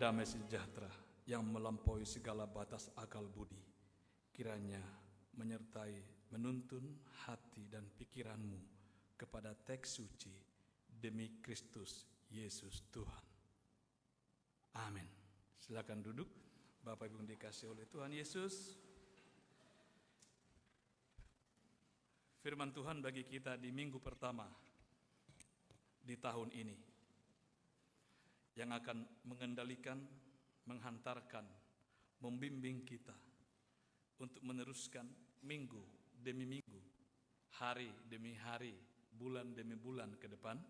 damai sejahtera yang melampaui segala batas akal budi, kiranya menyertai, menuntun hati dan pikiranmu kepada teks suci demi Kristus Yesus Tuhan. Amin. Silakan duduk, Bapak Ibu yang dikasihi oleh Tuhan Yesus. Firman Tuhan bagi kita di minggu pertama di tahun ini yang akan mengendalikan, menghantarkan, membimbing kita untuk meneruskan minggu demi minggu, hari demi hari, bulan demi bulan ke depan,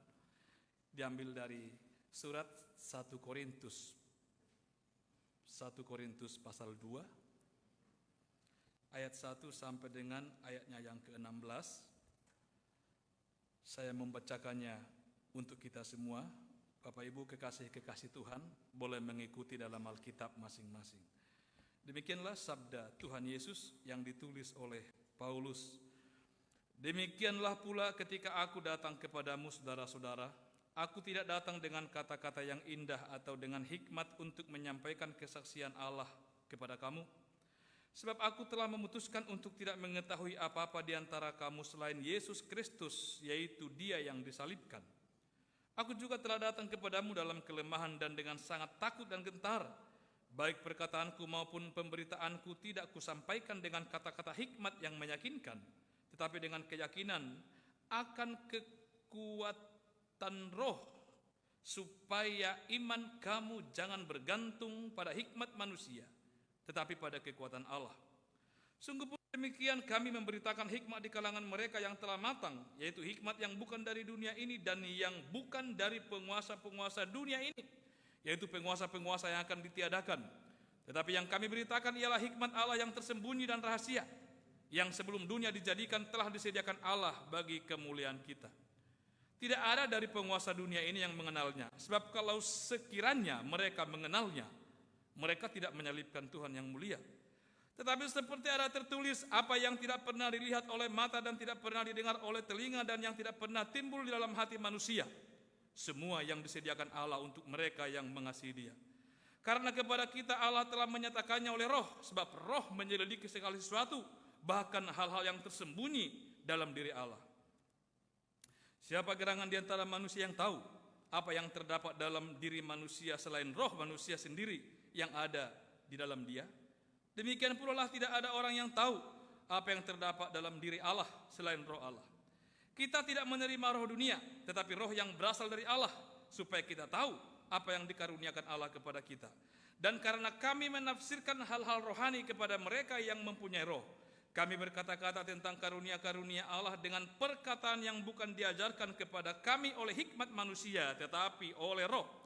diambil dari surat 1 Korintus pasal 2 ayat 1 sampai dengan ayatnya yang ke-16. Saya membacakannya untuk kita semua. Bapak Ibu kekasih-kekasih Tuhan boleh mengikuti dalam Alkitab masing-masing. Demikianlah sabda Tuhan Yesus yang ditulis oleh Paulus. Demikianlah pula ketika aku datang kepadamu saudara-saudara, aku tidak datang dengan kata-kata yang indah atau dengan hikmat untuk menyampaikan kesaksian Allah kepada kamu. Sebab aku telah memutuskan untuk tidak mengetahui apa-apa di antara kamu selain Yesus Kristus, yaitu Dia yang disalibkan. Aku juga telah datang kepadamu dalam kelemahan dan dengan sangat takut dan gentar. Baik perkataanku maupun pemberitaanku tidak kusampaikan dengan kata-kata hikmat yang meyakinkan, tetapi dengan keyakinan akan kekuatan roh, supaya iman kamu jangan bergantung pada hikmat manusia, tetapi pada kekuatan Allah. Sungguh pun demikian kami memberitakan hikmat di kalangan mereka yang telah matang, yaitu hikmat yang bukan dari dunia ini dan yang bukan dari penguasa-penguasa dunia ini, yaitu penguasa-penguasa yang akan ditiadakan. Tetapi yang kami beritakan ialah hikmat Allah yang tersembunyi dan rahasia, yang sebelum dunia dijadikan telah disediakan Allah bagi kemuliaan kita. Tidak ada dari penguasa dunia ini yang mengenalnya, sebab kalau sekiranya mereka mengenalnya, mereka tidak menyalibkan Tuhan yang mulia. Tetapi seperti ada tertulis, apa yang tidak pernah dilihat oleh mata dan tidak pernah didengar oleh telinga dan yang tidak pernah timbul di dalam hati manusia, semua yang disediakan Allah untuk mereka yang mengasihi Dia. Karena kepada kita Allah telah menyatakannya oleh Roh, sebab Roh menyelidiki segala sesuatu, bahkan hal-hal yang tersembunyi dalam diri Allah. Siapa gerangan di antara manusia yang tahu apa yang terdapat dalam diri manusia selain roh manusia sendiri yang ada di dalam dia? Demikian pula lah tidak ada orang yang tahu apa yang terdapat dalam diri Allah selain roh Allah. Kita tidak menerima roh dunia, tetapi roh yang berasal dari Allah, supaya kita tahu apa yang dikaruniakan Allah kepada kita. Dan karena kami menafsirkan hal-hal rohani kepada mereka yang mempunyai roh, kami berkata-kata tentang karunia-karunia Allah dengan perkataan yang bukan diajarkan kepada kami oleh hikmat manusia, tetapi oleh roh.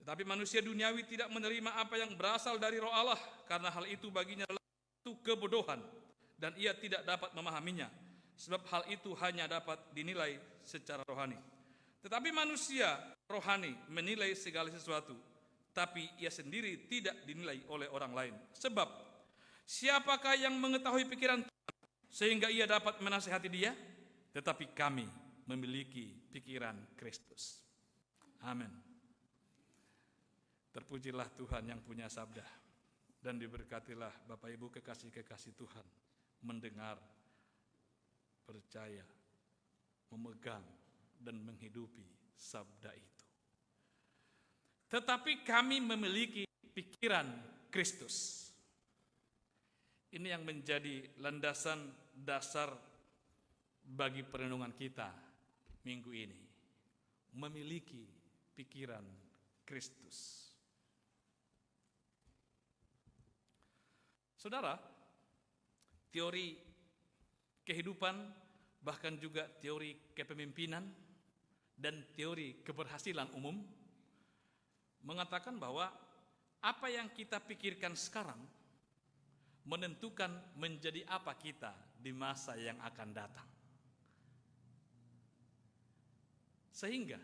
Tetapi manusia duniawi tidak menerima apa yang berasal dari roh Allah, karena hal itu baginya adalah itu kebodohan, dan ia tidak dapat memahaminya, sebab hal itu hanya dapat dinilai secara rohani. Tetapi manusia rohani menilai segala sesuatu, tapi ia sendiri tidak dinilai oleh orang lain. Sebab siapakah yang mengetahui pikiran Tuhan sehingga ia dapat menasihati dia? Tetapi kami memiliki pikiran Kristus. Amin. Terpujilah Tuhan yang punya sabda, dan diberkatilah Bapak Ibu kekasih-kekasih Tuhan mendengar, percaya, memegang, dan menghidupi sabda itu. Tetapi kami memiliki pikiran Kristus. Ini yang menjadi landasan dasar bagi perenungan kita minggu ini. Memiliki pikiran Kristus. Saudara, teori kehidupan, bahkan juga teori kepemimpinan dan teori keberhasilan umum mengatakan bahwa apa yang kita pikirkan sekarang menentukan menjadi apa kita di masa yang akan datang. Sehingga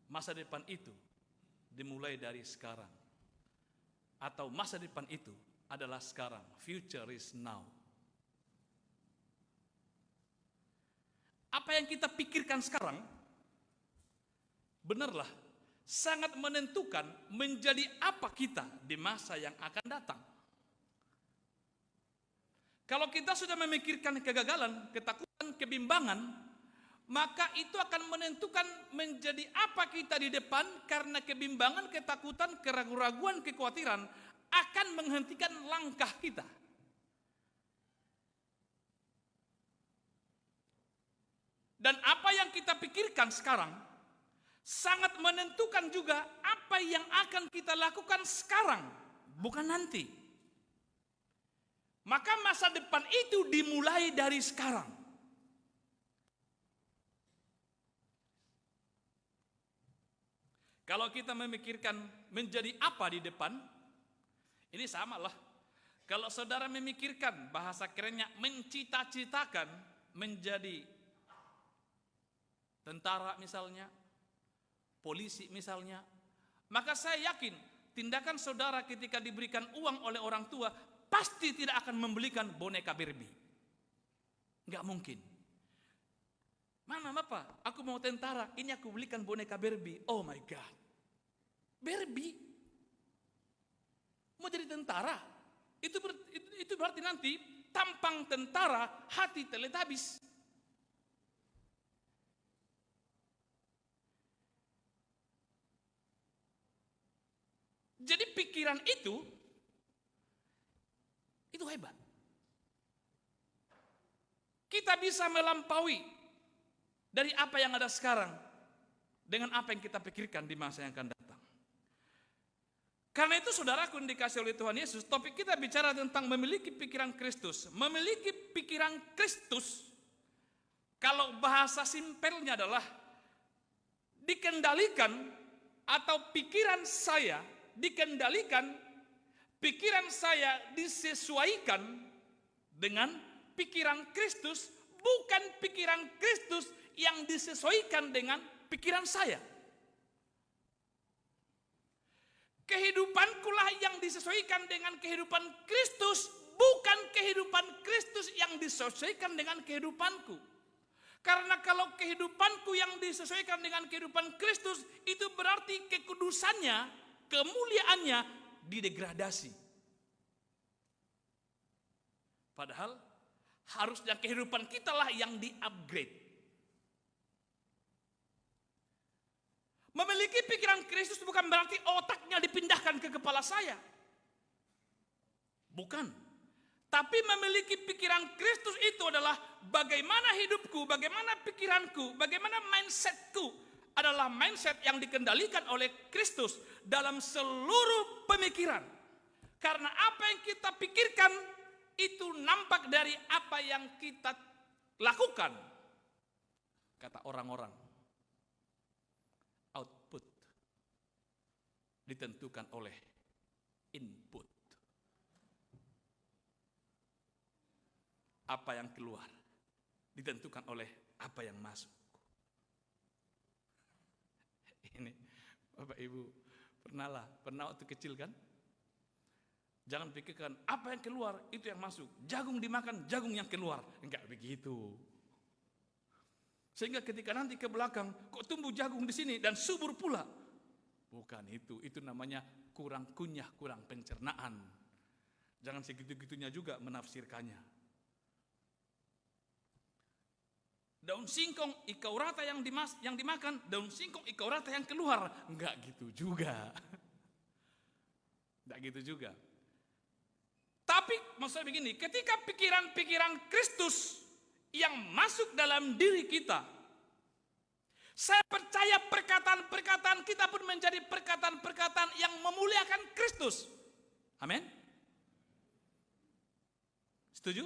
masa depan itu dimulai dari sekarang. Atau masa depan itu adalah sekarang. Future is now. Apa yang kita pikirkan sekarang, benarlah sangat menentukan menjadi apa kita di masa yang akan datang. Kalau kita sudah memikirkan kegagalan, ketakutan, kebimbangan, maka itu akan menentukan menjadi apa kita di depan, karena kebimbangan, ketakutan, keraguan-raguan, kekhawatiran akan menghentikan langkah kita. Dan apa yang kita pikirkan sekarang sangat menentukan juga apa yang akan kita lakukan sekarang, bukan nanti. Maka masa depan itu dimulai dari sekarang. Kalau kita memikirkan menjadi apa di depan, ini sama lah. Kalau saudara memikirkan, bahasa kerennya mencita-citakan menjadi tentara misalnya, polisi misalnya, maka saya yakin tindakan saudara ketika diberikan uang oleh orang tua pasti tidak akan membelikan boneka Barbie. Enggak mungkin. Mama, Bapak, aku mau tentara, ini aku belikan boneka Barbie. Oh my God. Barbie? Mau jadi tentara? Itu berarti nanti tampang tentara, hati Teletubbies. Jadi pikiran itu hebat. Kita bisa melampaui dari apa yang ada sekarang dengan apa yang kita pikirkan di masa yang akan datang. Karena itu saudaraku yang dikasih oleh Tuhan Yesus, topik kita bicara tentang memiliki pikiran Kristus. Memiliki pikiran Kristus, kalau bahasa simpelnya adalah dikendalikan, atau pikiran saya dikendalikan, pikiran saya disesuaikan dengan pikiran Kristus, bukan pikiran Kristus yang disesuaikan dengan pikiran saya. Kehidupankulah yang disesuaikan dengan kehidupan Kristus, bukan kehidupan Kristus yang disesuaikan dengan kehidupanku. Karena kalau kehidupanku yang disesuaikan dengan kehidupan Kristus, itu berarti kekudusannya, kemuliaannya didegradasi. Padahal harusnya kehidupan kita lah yang di-upgrade. Memiliki pikiran Kristus bukan berarti otaknya dipindahkan ke kepala saya. Bukan. Tapi memiliki pikiran Kristus itu adalah bagaimana hidupku, bagaimana pikiranku, bagaimana mindsetku adalah mindset yang dikendalikan oleh Kristus dalam seluruh pemikiran. Karena apa yang kita pikirkan itu nampak dari apa yang kita lakukan. Kata orang-orang, output ditentukan oleh input. Apa yang keluar ditentukan oleh apa yang masuk. Ini Bapak Ibu pernah waktu kecil kan? Jangan pikirkan apa yang keluar itu yang masuk. Jagung dimakan, jagung yang keluar. Enggak begitu. Sehingga ketika nanti ke belakang, kok tumbuh jagung di sini dan subur pula. Bukan itu namanya kurang kunyah, kurang pencernaan. Jangan segitu-gitunya juga menafsirkannya. Daun singkong ikau rata yang dimakan, daun singkong ikau rata yang keluar. Enggak gitu juga. Enggak gitu juga. Tapi maksudnya begini, ketika pikiran-pikiran Kristus yang masuk dalam diri kita, saya percaya perkataan-perkataan kita pun menjadi perkataan-perkataan yang memuliakan Kristus. Amin. Setuju?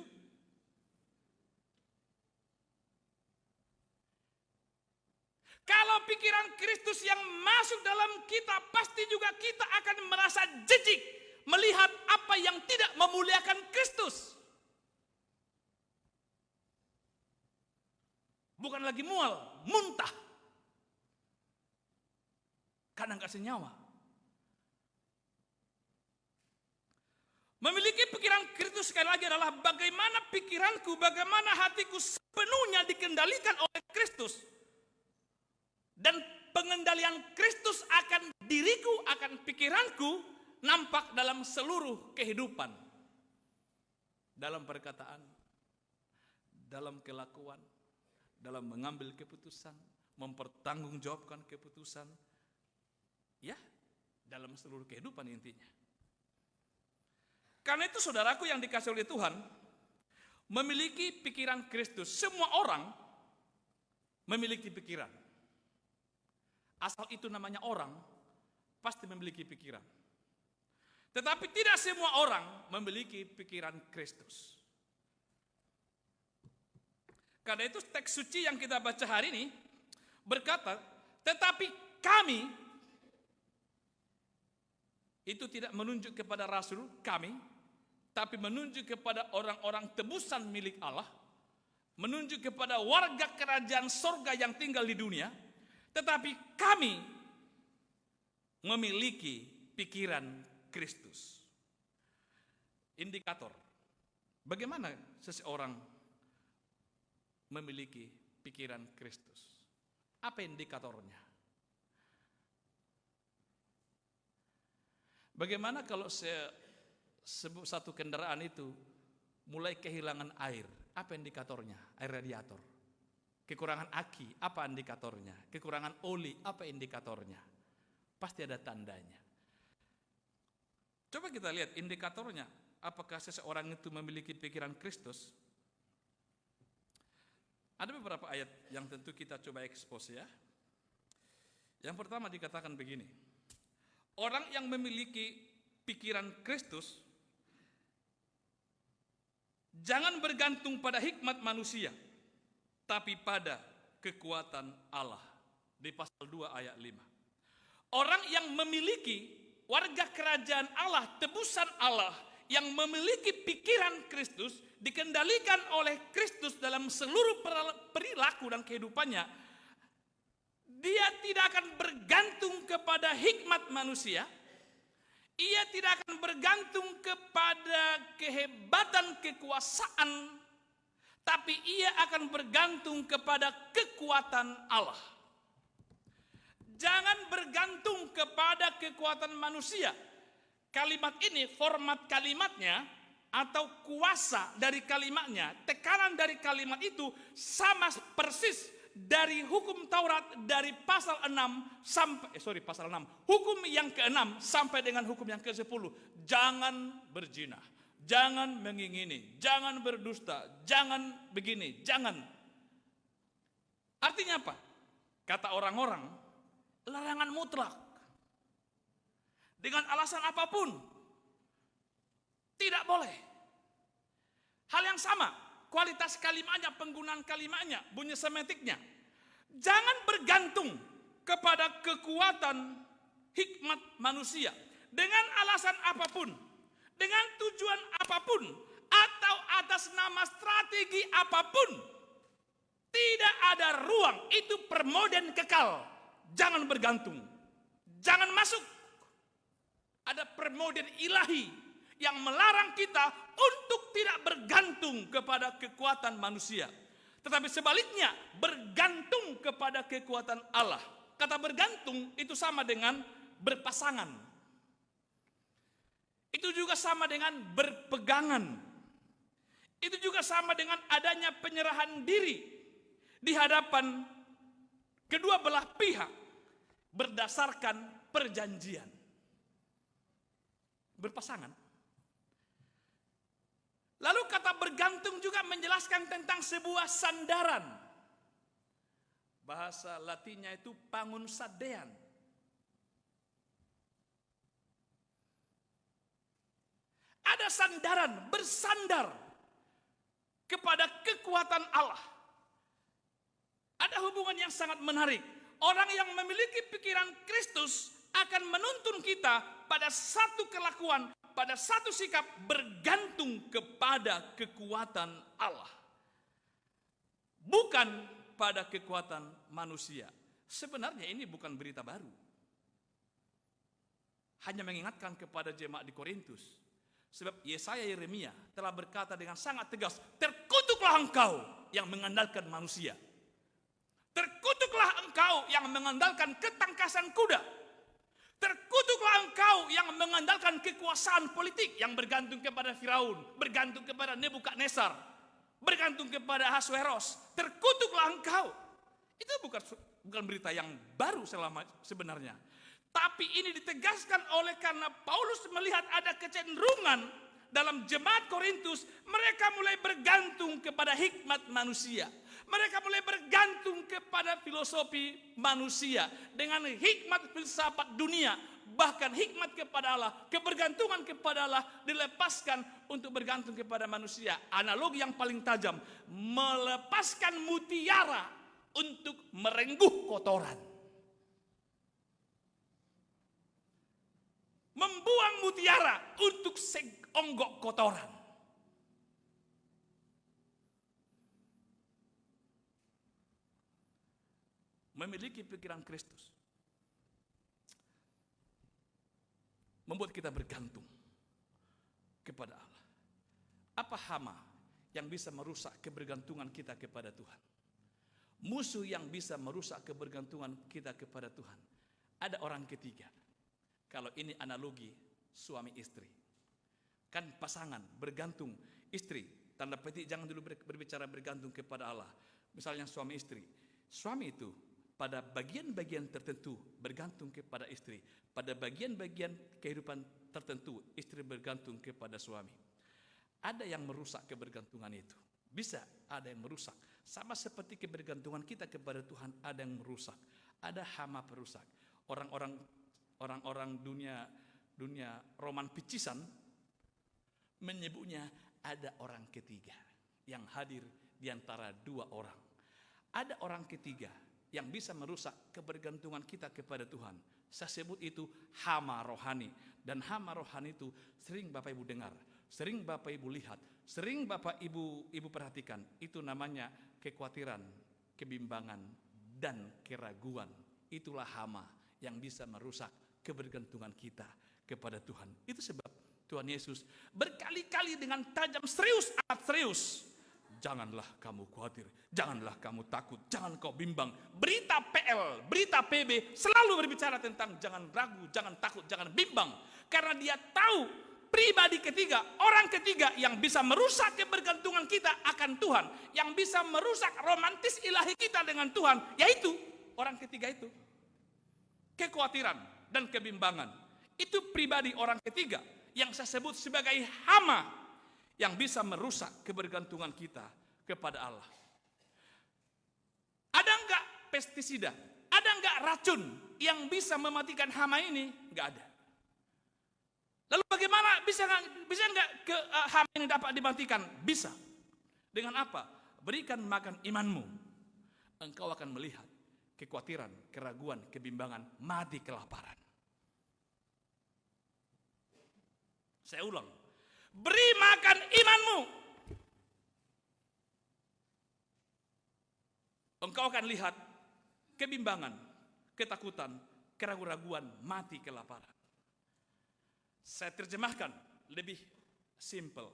Kalau pikiran Kristus yang masuk dalam kita, pasti juga kita akan merasa jijik melihat apa yang tidak memuliakan Kristus. Bukan lagi mual, muntah. Karena enggak senyawa. Memiliki pikiran Kristus sekali lagi adalah bagaimana pikiranku, bagaimana hatiku sepenuhnya dikendalikan oleh Kristus. Dan pengendalian Kristus akan diriku, akan pikiranku, nampak dalam seluruh kehidupan. Dalam perkataan, dalam kelakuan, dalam mengambil keputusan, mempertanggungjawabkan keputusan, ya, dalam seluruh kehidupan intinya. Karena itu saudaraku yang dikasih oleh Tuhan, memiliki pikiran Kristus. Semua orang memiliki pikiran. Asal itu namanya orang, pasti memiliki pikiran. Tetapi tidak semua orang memiliki pikiran Kristus. Karena itu teks suci yang kita baca hari ini berkata, tetapi kami, itu tidak menunjuk kepada rasul kami, tapi menunjuk kepada orang-orang tebusan milik Allah, menunjuk kepada warga kerajaan sorga yang tinggal di dunia. Tetapi kami memiliki pikiran Kristus. Indikator bagaimana seseorang memiliki pikiran Kristus. Apa indikatornya? Bagaimana kalau satu kendaraan itu mulai kehilangan air? Apa indikatornya? Air radiator. Kekurangan aki, apa indikatornya? Kekurangan oli, apa indikatornya? Pasti ada tandanya. Coba kita lihat indikatornya. Apakah seseorang itu memiliki pikiran Kristus? Ada beberapa ayat yang tentu kita coba ekspos ya. Yang pertama dikatakan begini. Orang yang memiliki pikiran Kristus jangan bergantung pada hikmat manusia, tapi pada kekuatan Allah. Di pasal 2 ayat 5. Orang yang memiliki warga kerajaan Allah, tebusan Allah, yang memiliki pikiran Kristus, dikendalikan oleh Kristus dalam seluruh perilaku dan kehidupannya, dia tidak akan bergantung kepada hikmat manusia, ia tidak akan bergantung kepada kehebatan kekuasaan, tapi ia akan bergantung kepada kekuatan Allah. Jangan bergantung kepada kekuatan manusia. Kalimat ini, format kalimatnya atau kuasa dari kalimatnya, tekanan dari kalimat itu sama persis dari hukum Taurat dari pasal 6 sampai pasal 6. Hukum yang ke-6 sampai dengan hukum yang ke-10. Jangan berzina, jangan mengingini, jangan berdusta, jangan begini, jangan. Artinya apa? Kata orang-orang, larangan mutlak. Dengan alasan apapun tidak boleh. Hal yang sama, kualitas kalimatnya, penggunaan kalimatnya, bunyi semetiknya. Jangan bergantung kepada kekuatan hikmat manusia dengan alasan apapun, dengan tujuan apapun, atau atas nama strategi apapun. Tidak ada ruang, itu permoden kekal. Jangan bergantung, jangan masuk. Ada permoden ilahi yang melarang kita untuk tidak bergantung kepada kekuatan manusia, tetapi sebaliknya bergantung kepada kekuatan Allah. Kata bergantung itu sama dengan berpasangan. Itu juga sama dengan berpegangan. Itu juga sama dengan adanya penyerahan diri di hadapan kedua belah pihak berdasarkan perjanjian. Berpasangan. Lalu kata bergantung juga menjelaskan tentang sebuah sandaran. Bahasa Latinnya itu pangunsadean. Ada sandaran, bersandar kepada kekuatan Allah. Ada hubungan yang sangat menarik. Orang yang memiliki pikiran Kristus akan menuntun kita pada satu kelakuan, pada satu sikap bergantung kepada kekuatan Allah. Bukan pada kekuatan manusia. Sebenarnya ini bukan berita baru. Hanya mengingatkan kepada jemaat di Korintus. Sebab Yesaya Yeremia telah berkata dengan sangat tegas, terkutuklah engkau yang mengandalkan manusia. Terkutuklah engkau yang mengandalkan ketangkasan kuda. Terkutuklah engkau yang mengandalkan kekuasaan politik yang bergantung kepada Firaun, bergantung kepada Nebukadnezar, bergantung kepada Ahasweros. Terkutuklah engkau. Itu bukan berita yang baru sebenarnya. Tapi ini ditegaskan oleh karena Paulus melihat ada kecenderungan dalam jemaat Korintus, mereka mulai bergantung kepada hikmat manusia. Mereka mulai bergantung kepada filosofi manusia dengan hikmat filsafat dunia. Bahkan hikmat kepada Allah, kebergantungan kepada Allah dilepaskan untuk bergantung kepada manusia. Analogi yang paling tajam, melepaskan mutiara untuk merengguh kotoran. Membuang mutiara untuk seonggok kotoran. Memiliki pikiran Kristus membuat kita bergantung kepada Allah. Apa hama yang bisa merusak kebergantungan kita kepada Tuhan? Musuh yang bisa merusak kebergantungan kita kepada Tuhan. Ada orang ketiga. Kalau ini analogi suami istri. Kan pasangan bergantung, istri, tanda petik jangan dulu berbicara bergantung kepada Allah. Misalnya suami istri. Suami itu pada bagian-bagian tertentu bergantung kepada istri. Pada bagian-bagian kehidupan tertentu istri bergantung kepada suami. Ada yang merusak kebergantungan itu. Bisa ada yang merusak. Sama seperti kebergantungan kita kepada Tuhan ada yang merusak. Ada hama perusak. Orang-orang dunia roman picisan menyebutnya ada orang ketiga yang hadir di antara dua orang. Ada orang ketiga yang bisa merusak kebergantungan kita kepada Tuhan. Saya sebut itu hama rohani. Dan hama rohani itu sering Bapak Ibu dengar, sering Bapak Ibu lihat, sering Bapak Ibu perhatikan. Itu namanya kekhawatiran, kebimbangan, dan keraguan. Itulah hama yang bisa merusak kebergantungan kita kepada Tuhan. Itu sebab Tuhan Yesus berkali-kali dengan tajam, serius, amat serius. Janganlah kamu khawatir, janganlah kamu takut, jangan kau bimbang. Berita PL, berita PB selalu berbicara tentang jangan ragu, jangan takut, jangan bimbang. Karena dia tahu pribadi ketiga, orang ketiga yang bisa merusak kebergantungan kita akan Tuhan, yang bisa merusak romantis ilahi kita dengan Tuhan, yaitu orang ketiga itu. Kekhawatiran dan kebimbangan. Itu pribadi orang ketiga yang saya sebut sebagai hama yang bisa merusak kebergantungan kita kepada Allah. Ada enggak pestisida? Ada enggak racun yang bisa mematikan hama ini? Enggak ada. Lalu bagaimana bisa enggak hama ini dapat dimatikan? Bisa. Dengan apa? Berikan makan imanmu. Engkau akan melihat kekhawatiran, keraguan, kebimbangan, mati kelaparan. Saya ulang. Beri makan imanmu. Engkau akan lihat kebimbangan, ketakutan, keraguan-raguan, mati kelaparan. Saya terjemahkan lebih simple.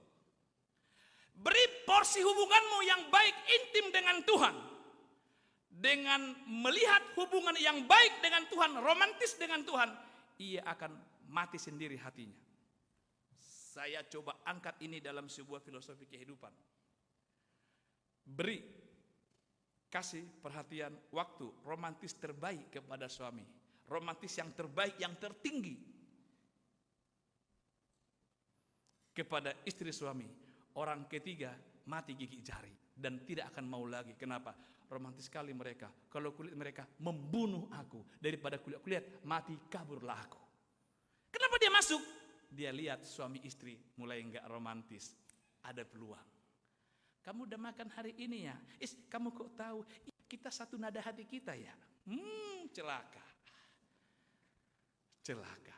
Beri porsi hubunganmu yang baik intim dengan Tuhan. Dengan melihat hubungan yang baik dengan Tuhan, romantis dengan Tuhan, ia akan mati sendiri hatinya. Saya coba angkat ini dalam sebuah filosofi kehidupan. Beri kasih perhatian waktu romantis terbaik kepada suami. Romantis yang terbaik, yang tertinggi kepada istri suami. Orang ketiga mati gigi jari dan tidak akan mau lagi. Kenapa? Romantis sekali mereka. Kalau kulit mereka membunuh aku, daripada kulit mati kaburlah aku. Kenapa dia masuk? Dia lihat suami istri mulai enggak romantis. Ada peluang. Kamu udah makan hari ini ya? Kamu kok tahu? Kita satu nada hati kita ya? Celaka. Celaka.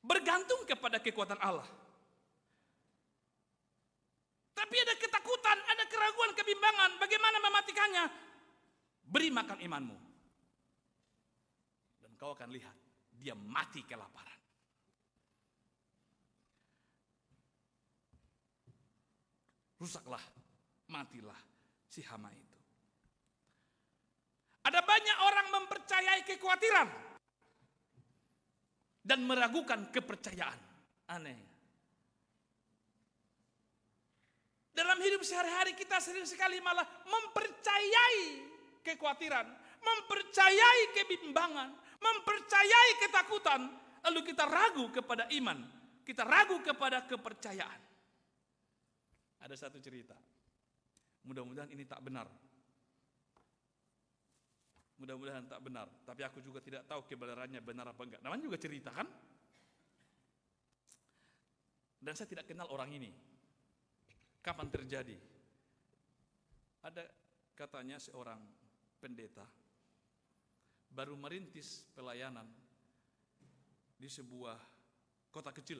Bergantung kepada kekuatan Allah. Tapi ada ketakutan, ada keraguan, kebimbangan. Bagaimana mematikannya? Beri makan imanmu. Dan kau akan lihat. Dia mati kelaparan. Rusaklah, matilah si hama itu. Ada banyak orang mempercayai kekhawatiran dan meragukan kepercayaan. Aneh. Dalam hidup sehari-hari kita sering sekali malah mempercayai kekhawatiran, mempercayai kebimbangan, mempercayai ketakutan, lalu kita ragu kepada iman, kita ragu kepada kepercayaan. Ada satu cerita, mudah-mudahan ini tak benar. Mudah-mudahan tak benar, tapi aku juga tidak tahu kebenarannya benar apa enggak. Namanya juga cerita kan? Dan saya tidak kenal orang ini. Kapan terjadi? Ada katanya seorang pendeta baru merintis pelayanan di sebuah kota kecil.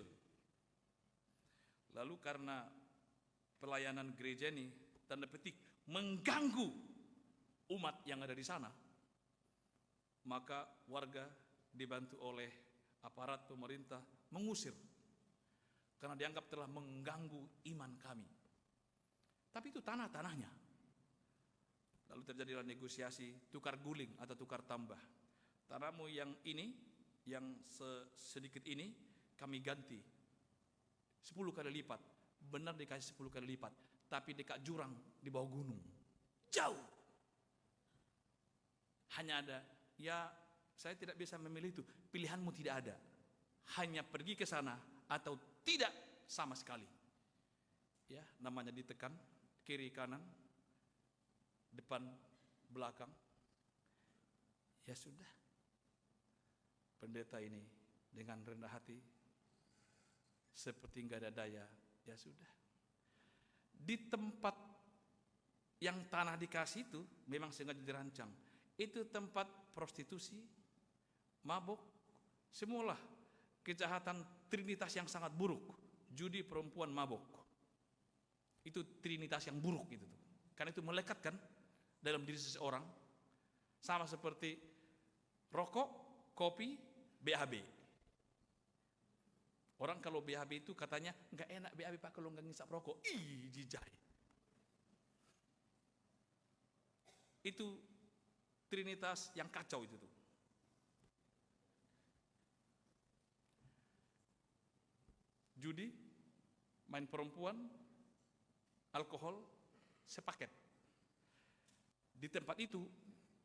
Lalu karena pelayanan gereja ini tanda petik mengganggu umat yang ada di sana, maka warga dibantu oleh aparat pemerintah mengusir karena dianggap telah mengganggu iman kami. Tapi itu tanahnya. Lalu terjadilah negosiasi tukar guling atau tukar tambah. Tanahmu yang ini, yang sedikit ini kami ganti 10 kali lipat. Benar dikasih 10 kali lipat, tapi dekat jurang di bawah gunung. Jauh. Hanya ada, ya saya tidak bisa memilih itu. Pilihanmu tidak ada. Hanya pergi ke sana atau tidak sama sekali. Ya, namanya ditekan, kiri kanan, depan belakang. Ya sudah. Pendeta ini dengan rendah hati seperti enggak ada daya, ya sudah. Di tempat yang tanah dikasih itu memang sengaja dirancang. Itu tempat prostitusi, mabuk, semualah kejahatan trinitas yang sangat buruk. Judi, perempuan, mabuk. Itu trinitas yang buruk itu. Karena itu melekat kan dalam diri seseorang. Sama seperti rokok, kopi, BAB. Orang kalau BAB itu katanya enggak enak BAB Pak kalau enggak ngisap rokok. Ih, jijai. Itu trinitas yang kacau itu tuh. Judi, main perempuan, alkohol, sepaket. Di tempat itu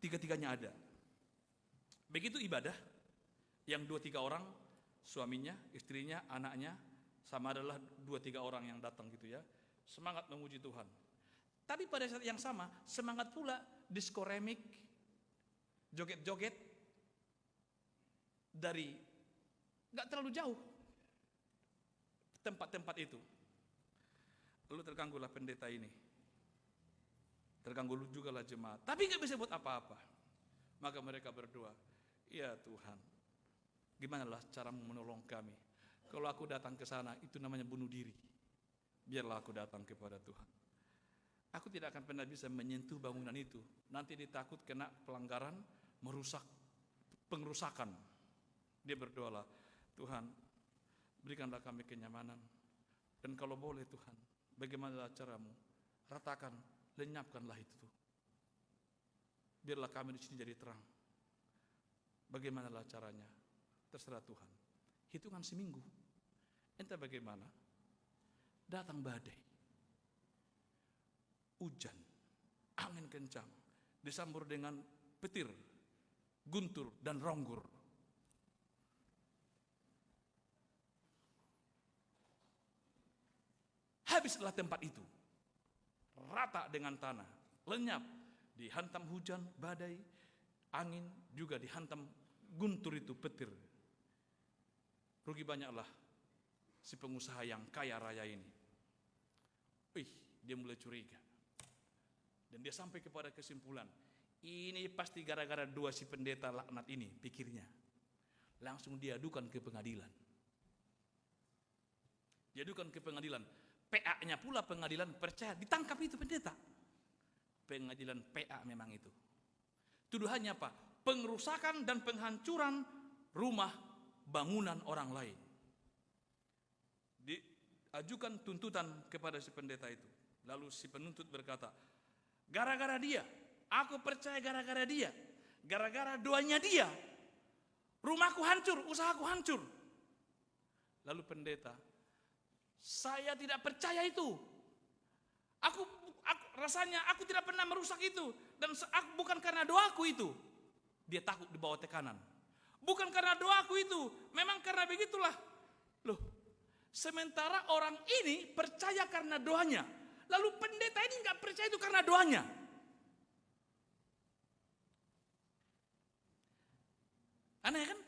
tiga-tiganya ada. Begitu ibadah, yang 2-3 orang, suaminya, istrinya, anaknya, sama adalah 2-3 orang yang datang gitu ya, semangat memuji Tuhan. Tapi pada saat yang sama, semangat pula disco remik, joget-joget dari nggak terlalu jauh tempat-tempat itu. Lalu terganggulah pendeta ini, terganggu juga lah jemaat, tapi nggak bisa buat apa-apa. Maka mereka berdoa, ya Tuhan, gimana lah caramu menolong kami? Kalau aku datang ke sana, itu namanya bunuh diri. Biarlah aku datang kepada Tuhan. Aku tidak akan pernah bisa menyentuh bangunan itu. Nanti ditakut kena pelanggaran, merusak, pengerusakan. Dia berdoalah, Tuhan, berikanlah kami kenyamanan. Dan kalau boleh Tuhan, bagaimana caramu? Ratakan, lenyapkanlah itu. Biarlah kami di sini jadi terang. Bagaimanalah caranya? Terserah Tuhan. Hitungan seminggu. Entah bagaimana, datang badai, hujan, angin kencang, disambur dengan petir, guntur, dan ronggur. Habislah tempat itu, rata dengan tanah, lenyap, dihantam hujan, badai, angin, juga dihantam guntur itu, petir. Rugi banyaklah si pengusaha yang kaya raya ini. Dia mulai curiga. Dan dia sampai kepada kesimpulan, ini pasti gara-gara 2 si pendeta laknat ini, pikirnya. Langsung diadukan ke pengadilan. Diadukan ke pengadilan. PA-nya pula pengadilan percaya, ditangkap itu pendeta. Pengadilan PA memang itu. Tuduhannya apa? Pengerusakan dan penghancuran rumah bangunan orang lain. Diajukan tuntutan kepada si pendeta itu. Lalu si penuntut berkata, Gara-gara dia. Aku percaya gara-gara dia. Gara-gara doanya dia. Rumahku hancur, usahaku hancur. Lalu pendeta, saya tidak percaya itu. Aku rasanya aku tidak pernah merusak itu. Dan bukan karena doaku itu. Dia takut di bawah tekanan. Bukan karena doaku itu. Memang karena begitulah. Loh, sementara orang ini percaya karena doanya. Lalu pendeta ini nggak percaya itu karena doanya. Aneh kan?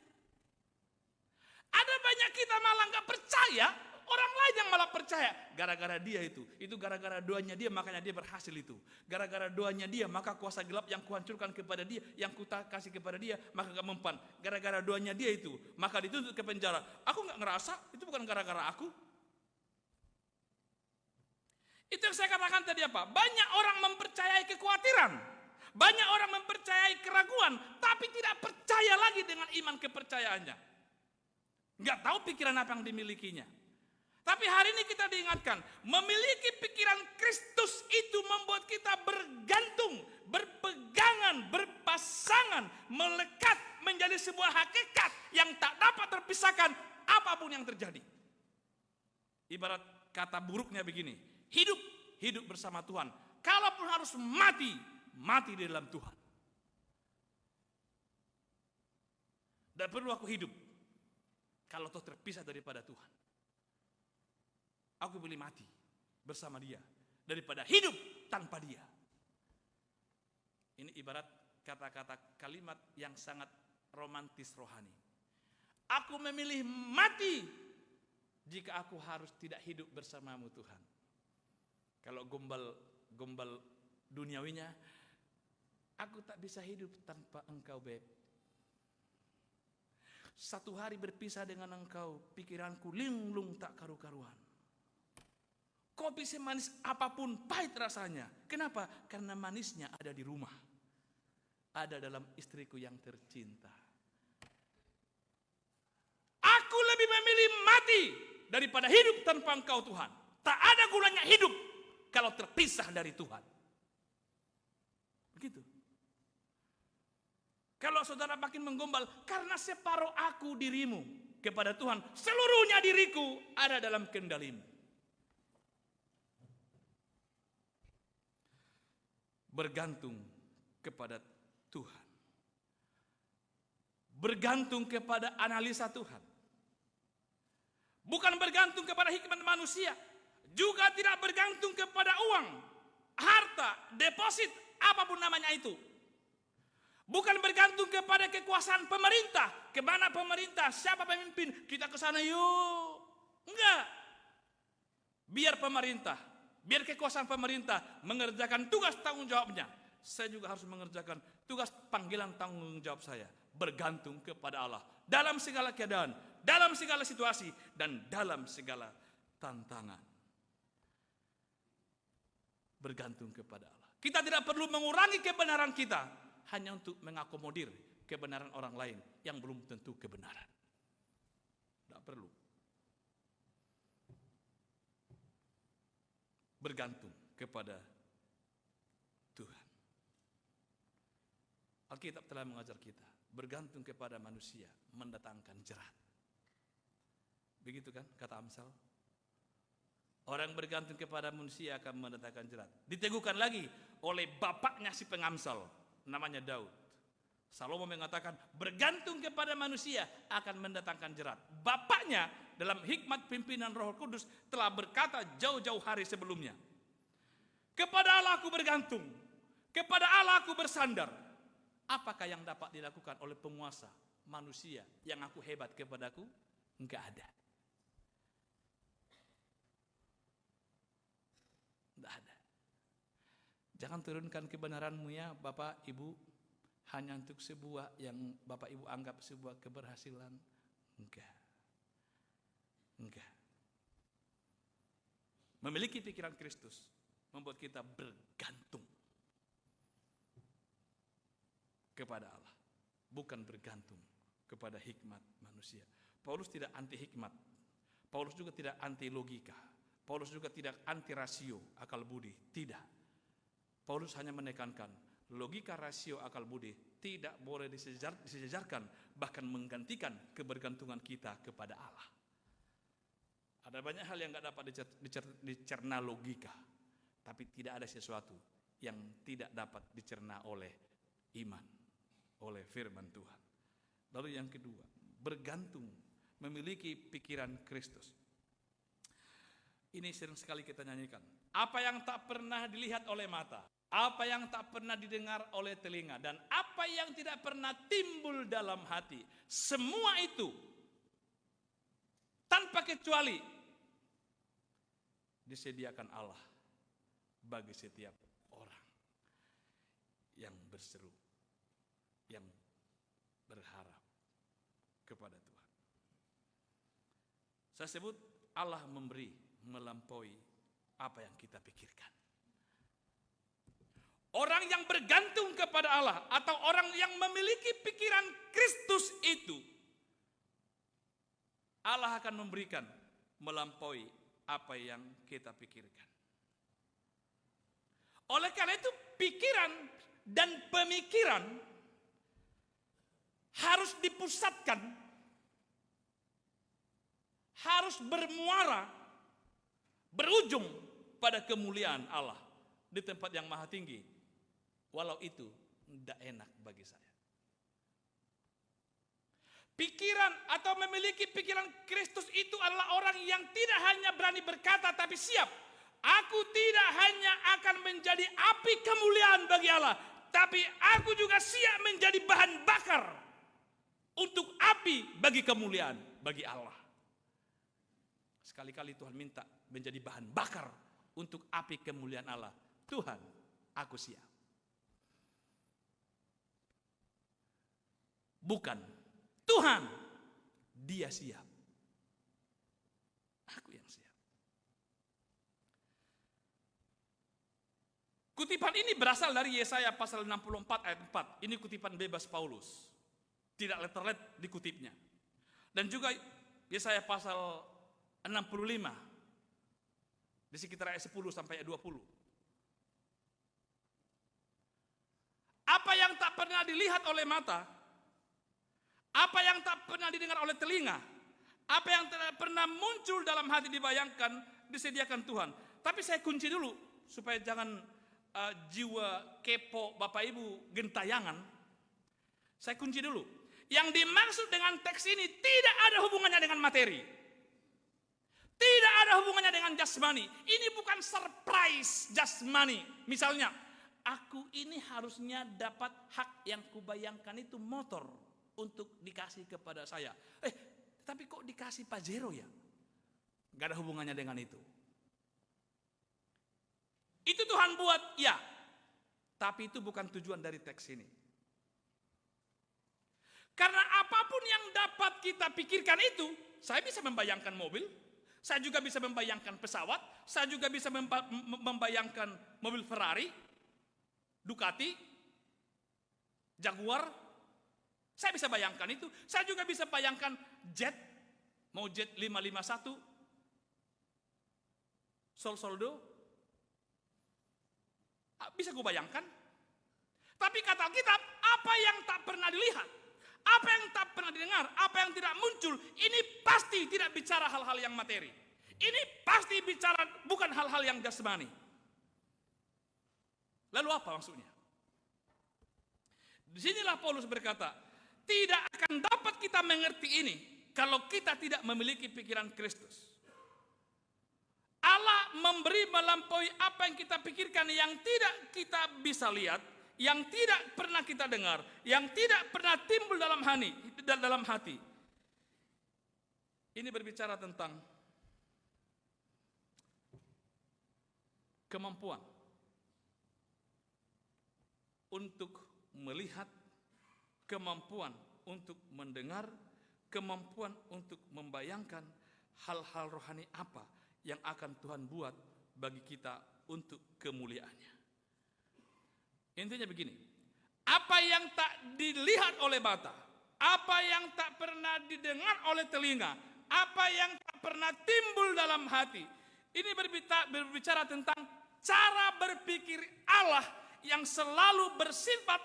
Ada banyak kita malah nggak percaya, orang lain yang malah percaya. Gara-gara dia itu gara-gara doanya dia makanya dia berhasil itu. Gara-gara doanya dia maka kuasa gelap yang kuhancurkan kepada dia, yang kasih kepada dia maka gak mempan. Gara-gara doanya dia itu maka dituntut ke penjara. Aku nggak ngerasa, itu bukan gara-gara aku. Itu yang saya katakan tadi apa? Banyak orang mempercayai kekhawatiran. Banyak orang mempercayai keraguan, tapi tidak percaya lagi dengan iman kepercayaannya. Nggak tahu pikiran apa yang dimilikinya. Tapi hari ini kita diingatkan, memiliki pikiran Kristus itu membuat kita bergantung, berpegangan, berpasangan, melekat menjadi sebuah hakikat yang tak dapat terpisahkan apapun yang terjadi. Ibarat kata buruknya begini, hidup bersama Tuhan. Kalaupun harus mati di dalam Tuhan. Dan perlu aku hidup kalau toh terpisah daripada Tuhan. Aku pilih mati bersama dia daripada hidup tanpa dia. Ini ibarat kata-kata kalimat yang sangat romantis rohani. Aku memilih mati jika aku harus tidak hidup bersamamu Tuhan. Kalau gombal duniawinya, aku tak bisa hidup tanpa engkau, Beb. Satu hari berpisah dengan engkau, pikiranku linglung tak karu-karuan. Kopi semanis apapun pahit rasanya. Kenapa? Karena manisnya ada di rumah. Ada dalam istriku yang tercinta. Aku lebih memilih mati daripada hidup tanpa engkau Tuhan. Tak ada gunanya hidup kalau terpisah dari Tuhan. Begitu. Kalau saudara makin menggombal, karena separuh aku dirimu kepada Tuhan, seluruhnya diriku ada dalam kendalimu. Bergantung kepada Tuhan. Bergantung kepada analisa Tuhan. Bukan bergantung kepada hikmat manusia. Juga tidak bergantung kepada uang, harta, deposit, apapun namanya itu. Bukan bergantung kepada kekuasaan pemerintah. Kemana pemerintah, siapa pemimpin, kita ke sana yuk. Enggak. Biar pemerintah, biar kekuasaan pemerintah mengerjakan tugas tanggung jawabnya. Saya juga harus mengerjakan tugas panggilan tanggung jawab saya. Bergantung kepada Allah. Dalam segala keadaan, dalam segala situasi, dan dalam segala tantangan. Bergantung kepada Allah. Kita tidak perlu mengurangi kebenaran kita hanya untuk mengakomodir kebenaran orang lain yang belum tentu kebenaran. Tidak perlu. Bergantung kepada Tuhan. Alkitab telah mengajar kita, bergantung kepada manusia mendatangkan jerat. Begitu kan kata Amsal? Orang bergantung kepada manusia akan mendatangkan jerat. Diteguhkan lagi oleh bapaknya si pengamsal, namanya Daud. Salomo mengatakan bergantung kepada manusia akan mendatangkan jerat. Bapaknya dalam hikmat pimpinan Roh Kudus telah berkata jauh-jauh hari sebelumnya, kepada Allah aku bergantung, kepada Allah aku bersandar. Apakah yang dapat dilakukan oleh penguasa manusia yang aku hebat kepadaku? Enggak ada. Enggak ada. Jangan turunkan kebenaranmu ya Bapak Ibu hanya untuk sebuah yang Bapak Ibu anggap sebuah keberhasilan. Enggak. Enggak. Memiliki pikiran Kristus membuat kita bergantung kepada Allah, bukan bergantung kepada hikmat manusia. Paulus tidak anti hikmat. Paulus juga tidak anti logika. Paulus juga tidak anti rasio, akal budi. Tidak. Paulus hanya menekankan logika, rasio, akal budi tidak boleh disejajarkan, bahkan menggantikan kebergantungan kita kepada Allah. Ada banyak hal yang gak dapat dicerna logika, tapi tidak ada sesuatu yang tidak dapat dicerna oleh iman, oleh firman Tuhan. Lalu yang kedua, bergantung, memiliki pikiran Kristus. Ini sering sekali kita nyanyikan. Apa yang tak pernah dilihat oleh mata, apa yang tak pernah didengar oleh telinga, dan apa yang tidak pernah timbul dalam hati, semua itu tanpa kecuali disediakan Allah bagi setiap orang yang berseru, yang berharap kepada Tuhan. Saya sebut Allah memberi melampaui apa yang kita pikirkan. Orang yang bergantung kepada Allah atau orang yang memiliki pikiran Kristus itu, Allah akan memberikan melampaui apa yang kita pikirkan. Oleh karena itu pikiran dan pemikiran harus dipusatkan, harus bermuara, berujung pada kemuliaan Allah di tempat yang maha tinggi, walau itu tidak enak bagi saya. Pikiran atau memiliki pikiran Kristus itu adalah orang yang tidak hanya berani berkata, tapi siap. Aku tidak hanya akan menjadi api kemuliaan bagi Allah, tapi aku juga siap menjadi bahan bakar untuk api bagi kemuliaan bagi Allah. Sekali-kali Tuhan minta menjadi bahan bakar untuk api kemuliaan Allah. Tuhan, aku siap. Bukan Tuhan, dia siap. Aku yang siap. Kutipan ini berasal dari Yesaya pasal 64 ayat 4. Ini kutipan bebas Paulus. Tidak letterlet dikutipnya. Dan juga Yesaya pasal 65. Di sekitar ayat 10 sampai ayat 20. Apa yang tak pernah dilihat oleh mata, apa yang tak pernah didengar oleh telinga, apa yang tidak pernah muncul dalam hati dibayangkan, disediakan Tuhan. Tapi saya kunci dulu supaya jangan jiwa kepo Bapak Ibu gentayangan. Saya kunci dulu. Yang dimaksud dengan teks ini tidak ada hubungannya dengan materi. Tidak ada hubungannya dengan jasmani. Ini bukan surprise jasmani. Misalnya, aku ini harusnya dapat hak yang kubayangkan itu motor untuk dikasih kepada saya. Tapi kok dikasih Pajero ya? Gak ada hubungannya dengan itu. Itu Tuhan buat, ya. Tapi itu bukan tujuan dari teks ini. Karena apapun yang dapat kita pikirkan itu, saya bisa membayangkan mobil, saya juga bisa membayangkan pesawat, saya juga bisa membayangkan mobil Ferrari, Ducati, Jaguar. Saya bisa bayangkan itu. Saya juga bisa bayangkan jet, mau jet 551, Soldo. Bisa gue bayangkan. Tapi kata Alkitab, apa yang tak pernah dilihat, apa yang tak pernah didengar, apa yang tidak muncul, ini pasti tidak bicara hal-hal yang materi. Ini pasti bicara bukan hal-hal yang jasmani. Lalu apa maksudnya? Disinilah Paulus berkata, tidak akan dapat kita mengerti ini kalau kita tidak memiliki pikiran Kristus. Allah memberi melampaui apa yang kita pikirkan, yang tidak kita bisa lihat, yang tidak pernah kita dengar, yang tidak pernah timbul dalam hati. Ini berbicara tentang kemampuan untuk melihat, kemampuan untuk mendengar, kemampuan untuk membayangkan hal-hal rohani apa yang akan Tuhan buat bagi kita untuk kemuliaannya. Intinya begini, apa yang tak dilihat oleh mata, apa yang tak pernah didengar oleh telinga, apa yang tak pernah timbul dalam hati, ini berbicara tentang cara berpikir Allah yang selalu bersifat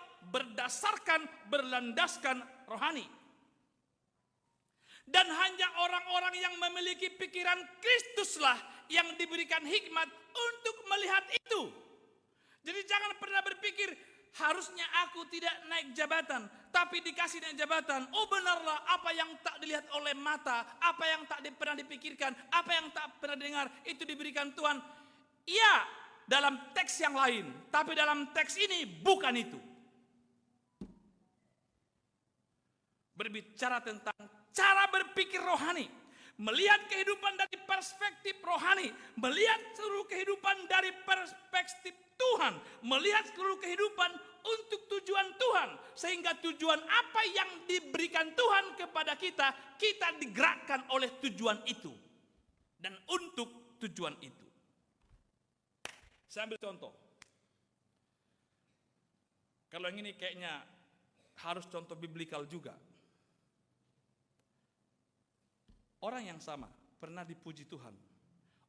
berlandaskan rohani. Dan hanya orang-orang yang memiliki pikiran Kristuslah yang diberikan hikmat untuk melihat itu. Jadi jangan pernah berpikir, harusnya aku tidak naik jabatan, tapi dikasih naik jabatan. Oh benarlah, apa yang tak dilihat oleh mata, apa yang tak pernah dipikirkan, apa yang tak pernah dengar, itu diberikan Tuhan. Iya, dalam teks yang lain, tapi dalam teks ini bukan itu. Berbicara tentang cara berpikir rohani, melihat kehidupan dari perspektif rohani, melihat seluruh kehidupan dari perspektif Tuhan, melihat seluruh kehidupan untuk tujuan Tuhan, sehingga tujuan apa yang diberikan Tuhan kepada kita, kita digerakkan oleh tujuan itu dan untuk tujuan itu. Saya ambil contoh. Kalau yang ini kayaknya harus contoh biblikal juga. Orang yang sama pernah dipuji Tuhan.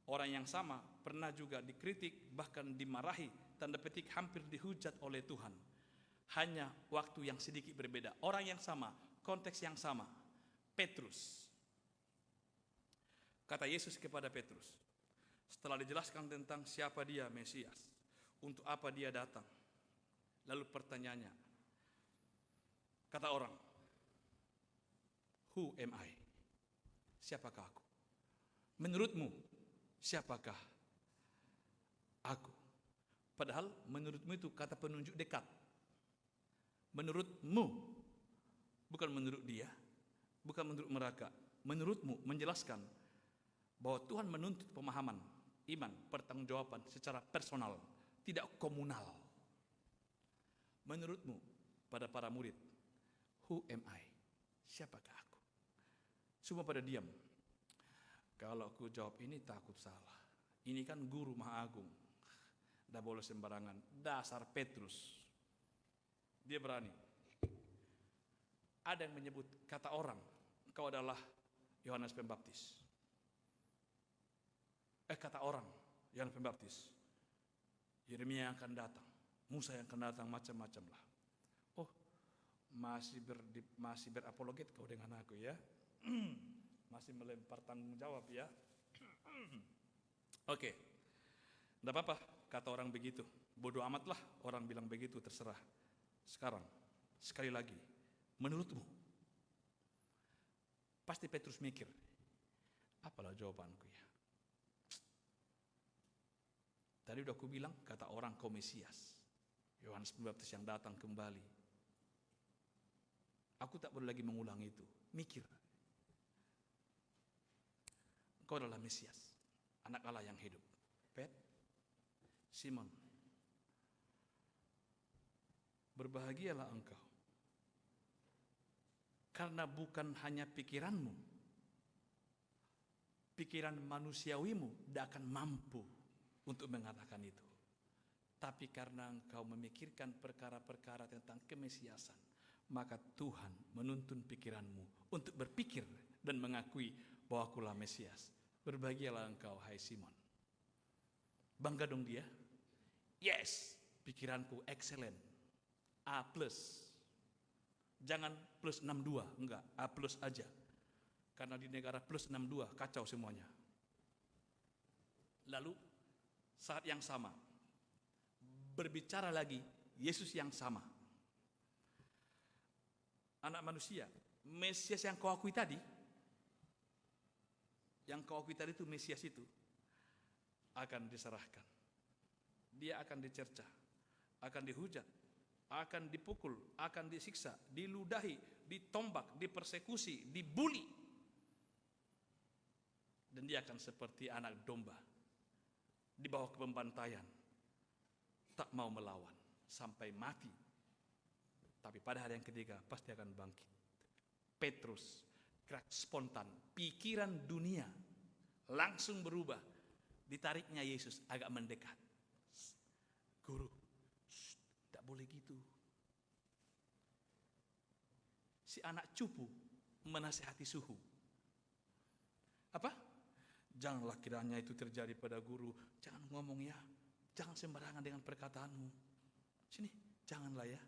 Orang yang sama pernah juga dikritik, bahkan dimarahi, tanda petik hampir dihujat oleh Tuhan. Hanya waktu yang sedikit berbeda. Orang yang sama, konteks yang sama. Petrus. Kata Yesus kepada Petrus, setelah dijelaskan tentang siapa dia Mesias, untuk apa dia datang. Lalu pertanyaannya, kata orang, who am I? Siapakah aku? Menurutmu, siapakah aku? Padahal menurutmu itu kata penunjuk dekat. Menurutmu, bukan menurut dia, bukan menurut mereka. Menurutmu menjelaskan bahwa Tuhan menuntut pemahaman, iman, pertanggungjawaban secara personal, tidak komunal. Menurutmu, pada para murid, who am I? Siapakah aku? Semua pada diam. Kalau aku jawab ini takut salah. Ini kan guru Maha Agung. Tidak boleh sembarangan. Dasar Petrus. Dia berani. Ada yang menyebut, kata orang, kau adalah Yohanes Pembaptis. Kata orang, Yohanes Pembaptis. Yeremia yang akan datang. Musa yang akan datang, macam-macam lah. Oh, masih berapologet kau dengan aku ya. Masih melempar tanggung jawab ya. Oke. Tidak apa-apa kata orang begitu. Bodoh amatlah orang bilang begitu, terserah. Sekarang, sekali lagi, menurutmu? Pasti Petrus mikir, apalah jawabanku ya? Tadi udah aku bilang, kata orang kau Mesias, Yohanes Pembaptis yang datang kembali. Aku tak perlu lagi mengulang itu. Mikir. Kau adalah Mesias, anak Allah yang hidup. Simon, berbahagialah engkau, karena bukan hanya pikiranmu, pikiran manusiawimu tidak akan mampu untuk mengatakan itu. Tapi karena engkau memikirkan perkara-perkara tentang kemesiasan, maka Tuhan menuntun pikiranmu untuk berpikir dan mengakui bahwa akulah Mesias. Berbahagialah engkau, hai Simon. Bangga dong dia? Yes, pikiranku excellent. A+. Jangan plus 62, enggak, A+ aja. Karena di negara plus 62 kacau semuanya. Lalu saat yang sama, berbicara lagi Yesus yang sama. Anak manusia, Mesias yang kau akui tadi, itu Mesias itu akan diserahkan. Dia akan dicercah, akan dihujat, akan dipukul, akan disiksa, diludahi, ditombak, dipersekusi, dibuli. Dan dia akan seperti anak domba di bawah pembantaian, tak mau melawan sampai mati. Tapi pada hari yang ketiga pasti akan bangkit. Petrus gerak spontan, pikiran dunia langsung berubah. Ditariknya Yesus agak mendekat. Guru, tidak boleh gitu. Si anak cupu menasihati suhu. Apa? Janganlah kiranya itu terjadi pada guru. Jangan ngomong ya. Jangan sembarangan dengan perkataanmu. Sini, janganlah ya.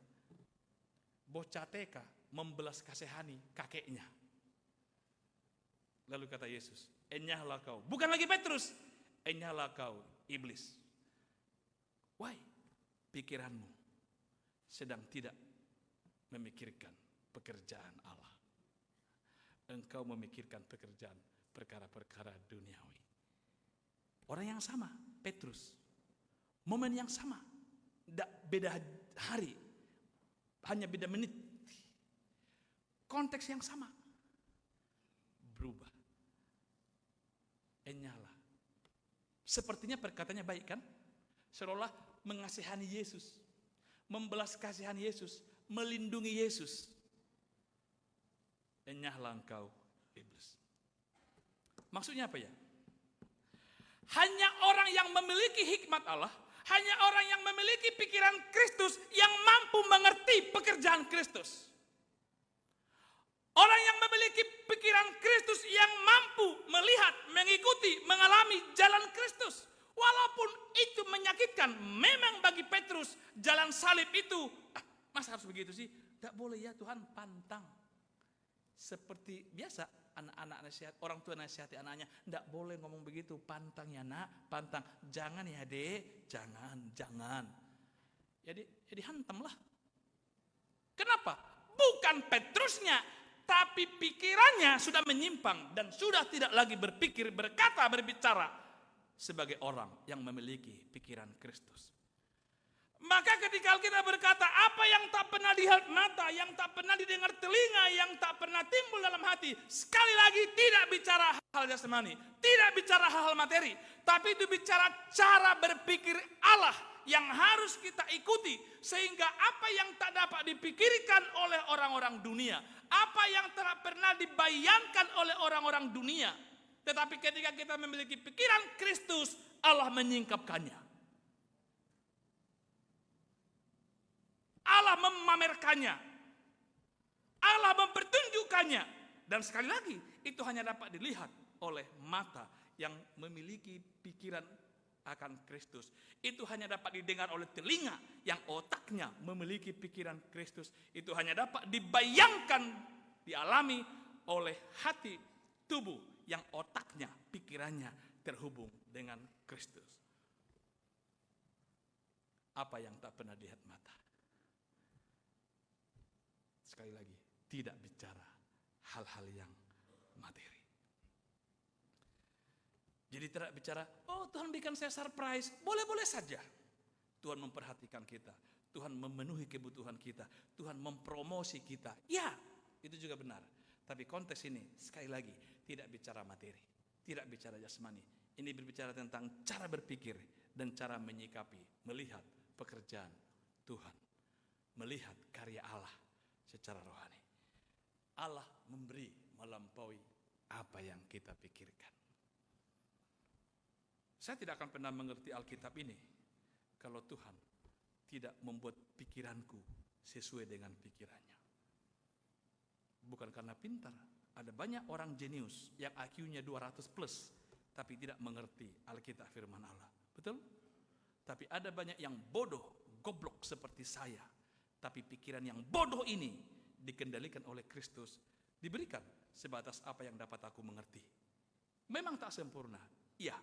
Bocah TK membelas kasihani kakeknya. Lalu kata Yesus, enyahlah kau. Bukan lagi Petrus, enyahlah kau iblis. Why? Pikiranmu sedang tidak memikirkan pekerjaan Allah. Engkau memikirkan pekerjaan perkara-perkara duniawi. Orang yang sama, Petrus. Momen yang sama. Tidak beda hari. Hanya beda menit. Konteks yang sama. Berubah. Enyahlah. Sepertinya perkataannya baik kan? Seolah mengasihani Yesus. Membelas kasihan Yesus. Melindungi Yesus. Enyahlah engkau iblis. Maksudnya apa ya? Hanya orang yang memiliki hikmat Allah, hanya orang yang memiliki pikiran Kristus yang mampu mengerti pekerjaan Kristus. Orang yang memiliki pikiran Kristus yang mampu melihat, mengikuti, mengalami jalan Kristus. Walaupun itu menyakitkan, memang bagi Petrus jalan salib itu, masa harus begitu sih? Tidak boleh ya Tuhan, pantang. Seperti biasa anak-anak nasihat, orang tua nasihati anaknya, tidak boleh ngomong begitu, pantang ya nak, pantang. Jangan ya dek, jangan. Jadi hantamlah. Kenapa? Bukan Petrusnya, tapi pikirannya sudah menyimpang dan sudah tidak lagi berpikir, berkata, berbicara sebagai orang yang memiliki pikiran Kristus. Maka ketika kita berkata apa yang tak pernah dilihat mata, yang tak pernah didengar telinga, yang tak pernah timbul dalam hati, sekali lagi tidak bicara hal jasmani, tidak bicara hal materi, tapi itu bicara cara berpikir Allah yang harus kita ikuti, sehingga apa yang tak dapat dipikirkan oleh orang-orang dunia, apa yang tak pernah dibayangkan oleh orang-orang dunia, tetapi ketika kita memiliki pikiran Kristus, Allah menyingkapkannya. Allah memamerkannya. Allah mempertunjukkannya. Dan sekali lagi, itu hanya dapat dilihat oleh mata yang memiliki pikiran akan Kristus. Itu hanya dapat didengar oleh telinga yang otaknya memiliki pikiran Kristus. Itu hanya dapat dibayangkan, dialami oleh hati tubuh yang otaknya, pikirannya terhubung dengan Kristus. Apa yang tak pernah dilihat mata. Sekali lagi, tidak bicara hal-hal yang materi. Jadi tidak bicara, oh Tuhan berikan saya surprise, boleh-boleh saja. Tuhan memperhatikan kita, Tuhan memenuhi kebutuhan kita, Tuhan mempromosi kita. Ya, itu juga benar. Tapi konteks ini, sekali lagi, tidak bicara materi, tidak bicara jasmani. Ini berbicara tentang cara berpikir dan cara menyikapi, melihat pekerjaan Tuhan, melihat karya Allah secara rohani. Allah memberi melampaui apa yang kita pikirkan. Saya tidak akan pernah mengerti Alkitab ini kalau Tuhan tidak membuat pikiranku sesuai dengan pikirannya. Bukan karena pintar. Ada banyak orang jenius yang IQ-nya 200 plus tapi tidak mengerti Alkitab firman Allah. Betul? Tapi ada banyak yang bodoh, goblok seperti saya. Tapi pikiran yang bodoh ini dikendalikan oleh Kristus, diberikan sebatas apa yang dapat aku mengerti. Memang tak sempurna, iya,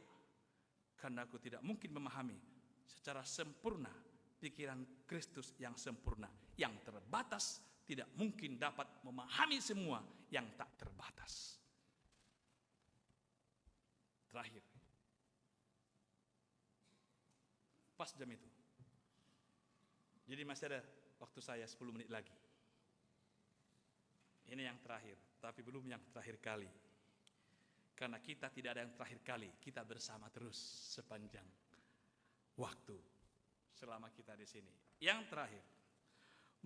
karena aku tidak mungkin memahami secara sempurna pikiran Kristus yang sempurna, yang terbatas, tidak mungkin dapat memahami semua yang tak terbatas. Terakhir, pas jam itu, jadi masih ada waktu saya 10 menit lagi. Ini yang terakhir, tapi belum yang terakhir kali. Karena kita tidak ada yang terakhir kali, kita bersama terus sepanjang waktu selama kita di sini. Yang terakhir,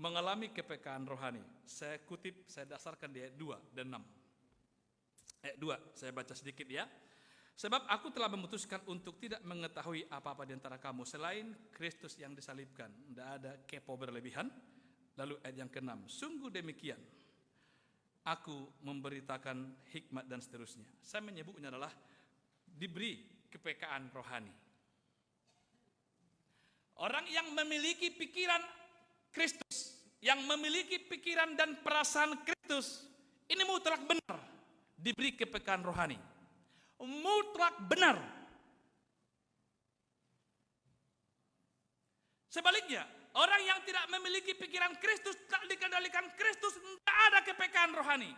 mengalami kepekaan rohani. Saya kutip, saya dasarkan di ayat 2 dan 6. Ayat 2, saya baca sedikit ya. Sebab aku telah memutuskan untuk tidak mengetahui apa-apa di antara kamu selain Kristus yang disalibkan. Tidak ada kepo berlebihan. Lalu ayat yang ke-6, sungguh demikian. Aku memberitakan hikmat dan seterusnya. Saya menyebutnya adalah diberi kepekaan rohani. Orang yang memiliki pikiran Kristus, yang memiliki pikiran dan perasaan Kristus, ini mutlak benar diberi kepekaan rohani. Mutlak benar. Sebaliknya, orang yang tidak memiliki pikiran Kristus, tak dikendalikan Kristus, tidak ada kepekaan rohani.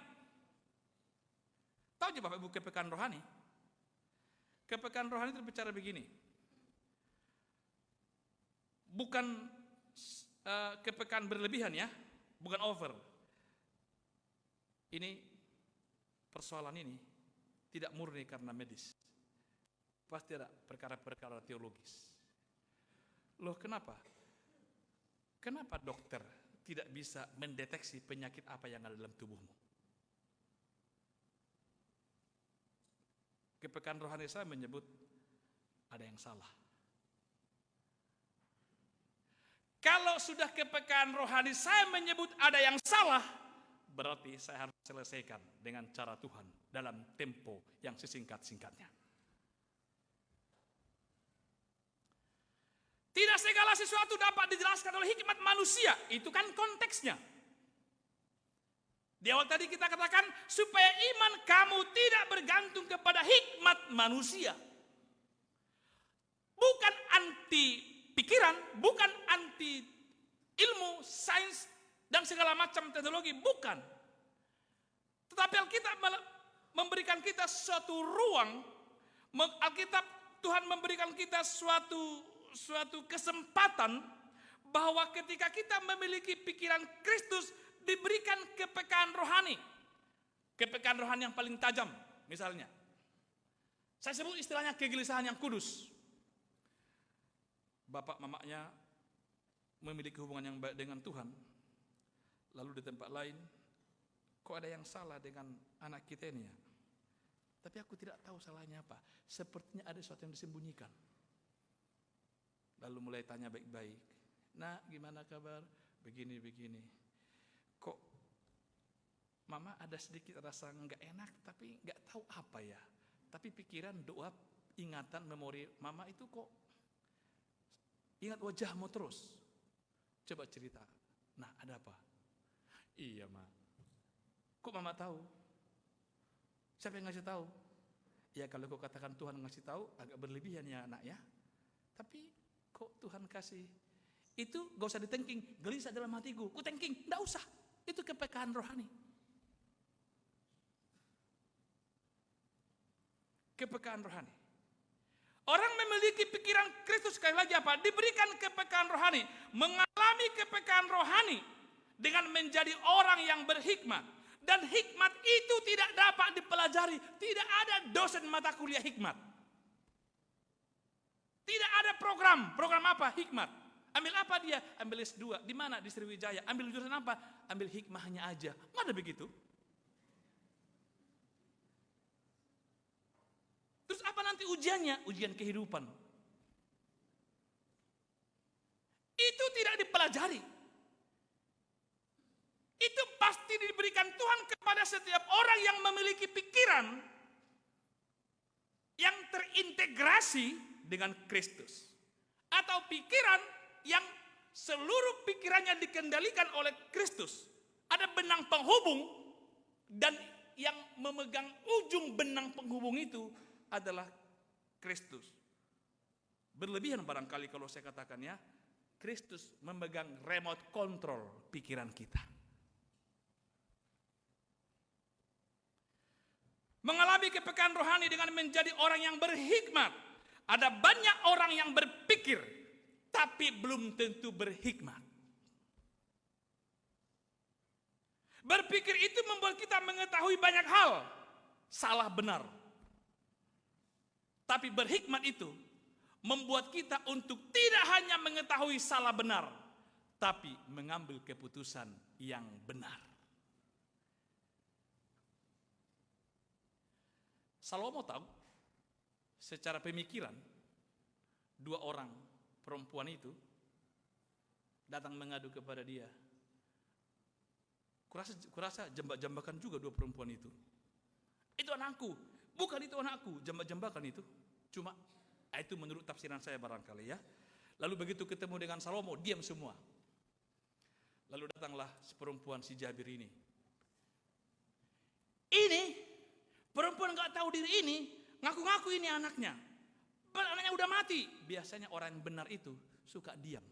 Tahu aja Bapak Ibu kepekaan rohani? Kepekaan rohani itu bicara begini. Bukan kepekaan berlebihan ya, bukan over. Ini persoalan ini tidak murni karena medis. Pasti ada perkara-perkara teologis. Loh kenapa? Kenapa dokter tidak bisa mendeteksi penyakit apa yang ada dalam tubuhmu? Kepekaan rohani saya menyebut ada yang salah. Kalau sudah kepekaan rohani saya menyebut ada yang salah, berarti saya harus selesaikan dengan cara Tuhan dalam tempo yang sesingkat-singkatnya. Tidak segala sesuatu dapat dijelaskan oleh hikmat manusia, itu kan konteksnya. Di awal tadi kita katakan supaya iman kamu tidak bergantung kepada hikmat manusia. Bukan anti pikiran, bukan anti ilmu, sains, dan segala macam teknologi, bukan. Tetapi Alkitab memberikan kita suatu ruang, Alkitab Tuhan memberikan kita suatu kesempatan bahwa ketika kita memiliki pikiran Kristus, diberikan kepekaan rohani. Kepekaan rohani yang paling tajam, misalnya. Saya sebut istilahnya kegelisahan yang kudus. Bapak mamanya memiliki hubungan yang baik dengan Tuhan, lalu di tempat lain, kok ada yang salah dengan anak kita ini ya? Tapi aku tidak tahu salahnya apa. Sepertinya ada sesuatu yang disembunyikan. Lalu mulai tanya baik-baik. Nak, gimana kabar? Begini. Kok mama ada sedikit rasa nggak enak, tapi nggak tahu apa ya. Tapi pikiran, doa, ingatan, memori mama itu kok ingat wajahmu terus. Coba cerita. Nah, ada apa? Iya, Ma. Kok mama tahu? Siapa yang ngasih tahu? Ya kalau kau katakan Tuhan ngasih tahu, agak berlebihan ya anak ya. Tapi kok Tuhan kasih? Itu gak usah ditengking, gelisah dalam hatiku. Ku tengking, gak usah. Itu kepekaan rohani. Kepekaan rohani. Orang memiliki pikiran Kristus, sekali lagi apa? Diberikan kepekaan rohani. Mengalami kepekaan rohani dengan menjadi orang yang berhikmat. Dan hikmat itu tidak dapat dipelajari. Tidak ada dosen mata kuliah hikmat. Tidak ada program. Program apa? Hikmat. Ambil apa dia? Ambil S2. Di mana? Di Sriwijaya. Ambil jurusan apa? Ambil hikmahnya aja. Nggak ada begitu. Terus apa nanti ujiannya? Ujian kehidupan. Itu tidak dipelajari. Itu pasti diberikan Tuhan kepada setiap orang yang memiliki pikiran yang terintegrasi dengan Kristus. Atau pikiran yang seluruh pikirannya dikendalikan oleh Kristus. Ada benang penghubung dan yang memegang ujung benang penghubung itu adalah Kristus. Berlebihan barangkali kalau saya katakan ya, Kristus memegang remote control pikiran kita. Mengalami kepekaan rohani dengan menjadi orang yang berhikmat. Ada banyak orang yang berpikir, tapi belum tentu berhikmat. Berpikir itu membuat kita mengetahui banyak hal, salah benar. Tapi berhikmat itu membuat kita untuk tidak hanya mengetahui salah benar, tapi mengambil keputusan yang benar. Salomo tahu, secara pemikiran, dua orang perempuan itu datang mengadu kepada dia. Kurasa jambak-jambakan juga dua perempuan itu. Itu anakku, bukan itu anakku, jambak-jambakan itu. Cuma itu menurut tafsiran saya barangkali ya. Lalu begitu ketemu dengan Salomo, diam semua. Lalu datanglah perempuan si Jabir ini. Ini perempuan gak tahu diri ini, ngaku-ngaku ini anaknya. Anaknya udah mati. Biasanya orang yang benar itu suka diam.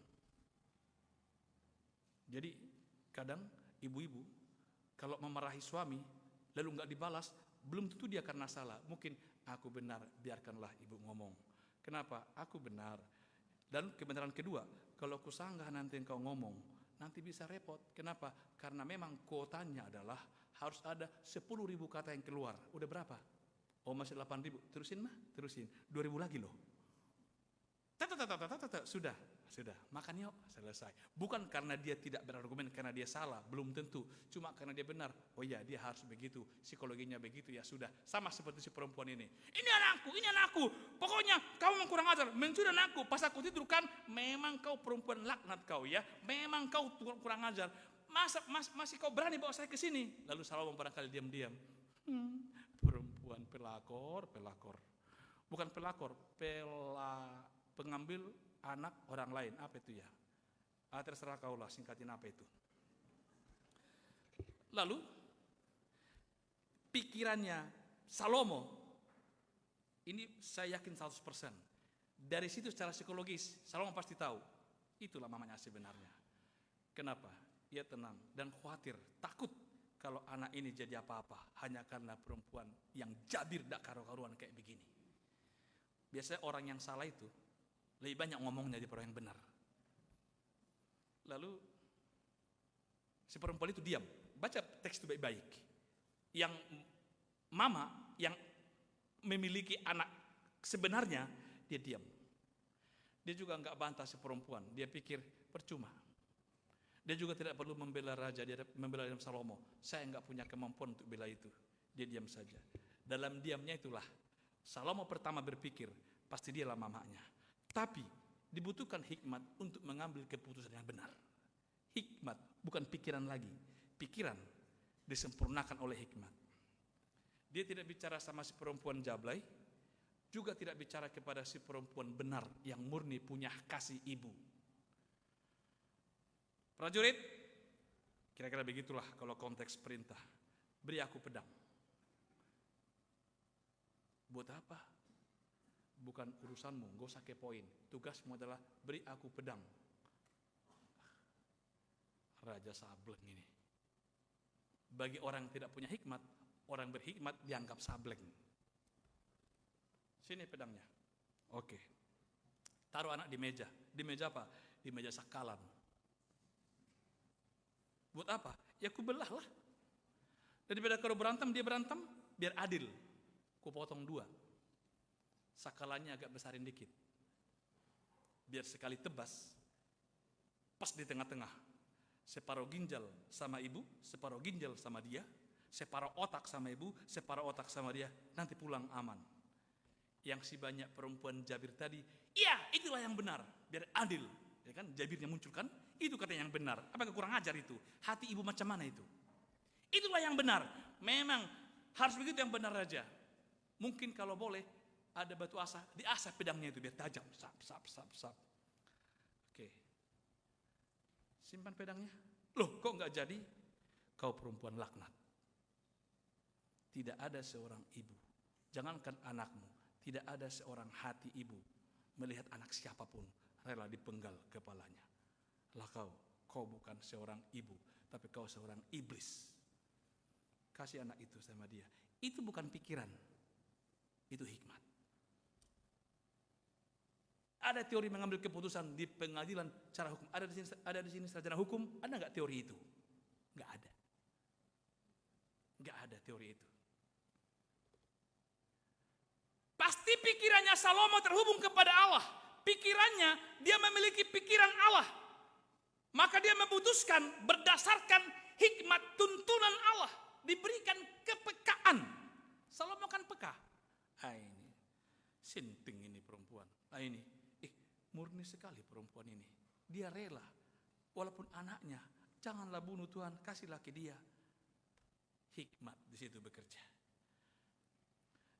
Jadi kadang ibu-ibu kalau memarahi suami lalu gak dibalas, belum tentu dia karena salah. Mungkin aku benar, biarkanlah ibu ngomong. Kenapa? Aku benar. Dan kebenaran kedua, kalau aku sanggah nanti engkau ngomong, nanti bisa repot. Kenapa? Karena memang kuotanya adalah harus ada 10.000 kata yang keluar. Udah berapa? Oh masih 8.000. Terusin mah, terusin. 2.000 lagi loh. Sudah. Makan yuk, selesai. Bukan karena dia tidak berargumen, karena dia salah, belum tentu. Cuma karena dia benar. Oh iya, dia harus begitu. Psikologinya begitu, ya sudah. Sama seperti si perempuan ini. Ini anakku. Pokoknya kamu kurang ajar, mencuri anakku. Pas aku tidur kan, memang kau perempuan laknat kau ya. Memang kau kurang ajar. Masih kau berani bawa saya ke sini? Lalu Salomo barangkali diam-diam. Perempuan pelakor. Bukan pelakor, pengambil anak orang lain. Apa itu ya? Terserah kaulah, singkatin apa itu. Lalu pikirannya Salomo ini saya yakin 100%. Dari situ secara psikologis Salomo pasti tahu itulah mamanya sebenarnya. Kenapa? Ia tenang dan khawatir, takut kalau anak ini jadi apa-apa hanya karena perempuan yang jabir dak karu-karuan kayak begini. Biasanya orang yang salah itu lebih banyak ngomongnya daripada yang benar. Lalu si perempuan itu diam. Baca teks itu baik-baik. Yang mama yang memiliki anak sebenarnya, dia diam. Dia juga enggak bantah si perempuan. Dia pikir percuma. Dia juga tidak perlu membela raja, dia membela Salomo. Saya enggak punya kemampuan untuk bela itu. Dia diam saja. Dalam diamnya itulah Salomo pertama berpikir, pasti dialah mamanya. Tapi dibutuhkan hikmat untuk mengambil keputusan yang benar. Hikmat, bukan pikiran lagi. Pikiran disempurnakan oleh hikmat. Dia tidak bicara sama si perempuan jablay, juga tidak bicara kepada si perempuan benar yang murni punya kasih ibu. Prajurit, kira-kira begitulah kalau konteks perintah. Beri aku pedang. Buat apa? Bukan urusanmu, gak usah kepoin. Tugasmu adalah beri aku pedang. Raja sableng ini. Bagi orang yang tidak punya hikmat, orang berhikmat dianggap sableng. Sini pedangnya. Oke. Taruh anak di meja. Di meja apa? Di meja sakalan. Buat apa? Ya ku belah lah. Daripada kalau berantem, dia berantem, biar adil. Ku potong 2. Sakalannya agak besarin dikit. Biar sekali tebas, pas di tengah-tengah. Separuh ginjal sama ibu, separuh ginjal sama dia, separuh otak sama ibu, separuh otak sama dia. Nanti pulang aman. Yang si banyak perempuan Jabir tadi, iya itulah yang benar, biar adil. Ya kan, Jabirnya muncul kan, itu katanya yang benar. Apakah kurang ajar itu? Hati ibu macam mana itu? Itulah yang benar. Memang harus begitu yang benar aja. Mungkin kalau boleh, ada batu asah, diasah pedangnya itu biar tajam. Sap. Oke. Simpan pedangnya. Loh, kok enggak jadi? Kau perempuan laknat. Tidak ada seorang ibu, jangankan anakmu, tidak ada seorang hati ibu melihat anak siapapun rela dipenggal kepalanya. Lah kau bukan seorang ibu, tapi kau seorang iblis. Kasih anak itu sama dia. Itu bukan pikiran, itu hikmat. Ada teori mengambil keputusan di pengadilan cara hukum. Ada di sini sarjana hukum. Ada nggak teori itu? Nggak ada. Nggak ada teori itu. Pasti pikirannya Salomo terhubung kepada Allah. Pikirannya, dia memiliki pikiran Allah. Maka dia memutuskan berdasarkan hikmat tuntunan Allah. Diberikan kepekaan. Salomo kan peka. Ini sinting ini perempuan. Ini murni sekali perempuan ini. Dia rela. Walaupun anaknya, janganlah bunuh Tuhan, kasihlah ke dia. Hikmat di situ bekerja.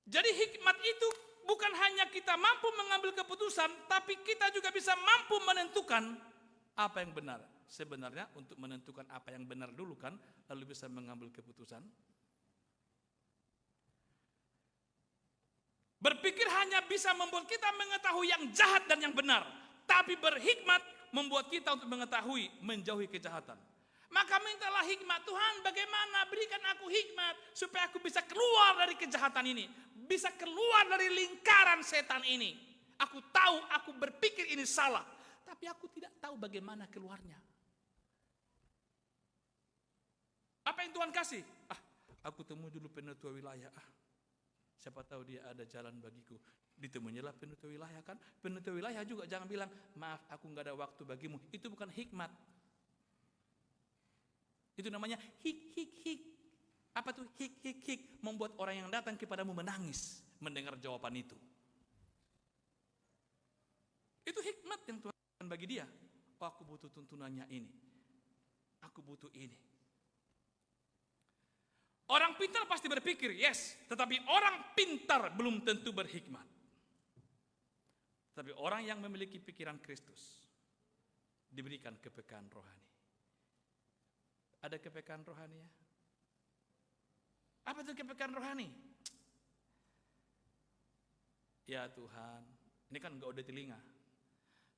Jadi hikmat itu bukan hanya kita mampu mengambil keputusan, tapi kita juga bisa mampu menentukan apa yang benar. Sebenarnya untuk menentukan apa yang benar dulu kan, lalu bisa mengambil keputusan. Berpikir hanya bisa membuat kita mengetahui yang jahat dan yang benar, tapi berhikmat membuat kita untuk mengetahui, menjauhi kejahatan. Maka mintalah hikmat, Tuhan bagaimana, berikan aku hikmat supaya aku bisa keluar dari kejahatan ini, bisa keluar dari lingkaran setan ini. Aku tahu, aku berpikir ini salah, tapi aku tidak tahu bagaimana keluarnya. Apa yang Tuhan kasih? Aku temui dulu penetua wilayah. Siapa tahu dia ada jalan bagiku. Ditemuilah penetua wilayah kan. Penetua wilayah juga jangan bilang, maaf aku nggak ada waktu bagimu. Itu bukan hikmat. Itu namanya hik. Apa tuh hik? Membuat orang yang datang kepadamu menangis mendengar jawaban itu. Itu hikmat yang Tuhan bagi dia. Oh, aku butuh tuntunannya ini. Aku butuh ini. Orang pintar pasti berpikir, yes. Tetapi orang pintar belum tentu berhikmat. Tapi orang yang memiliki pikiran Kristus diberikan kepekaan rohani. Ada kepekaan rohani ya? Apa itu kepekaan rohani? Ya Tuhan, ini kan enggak ada telinga.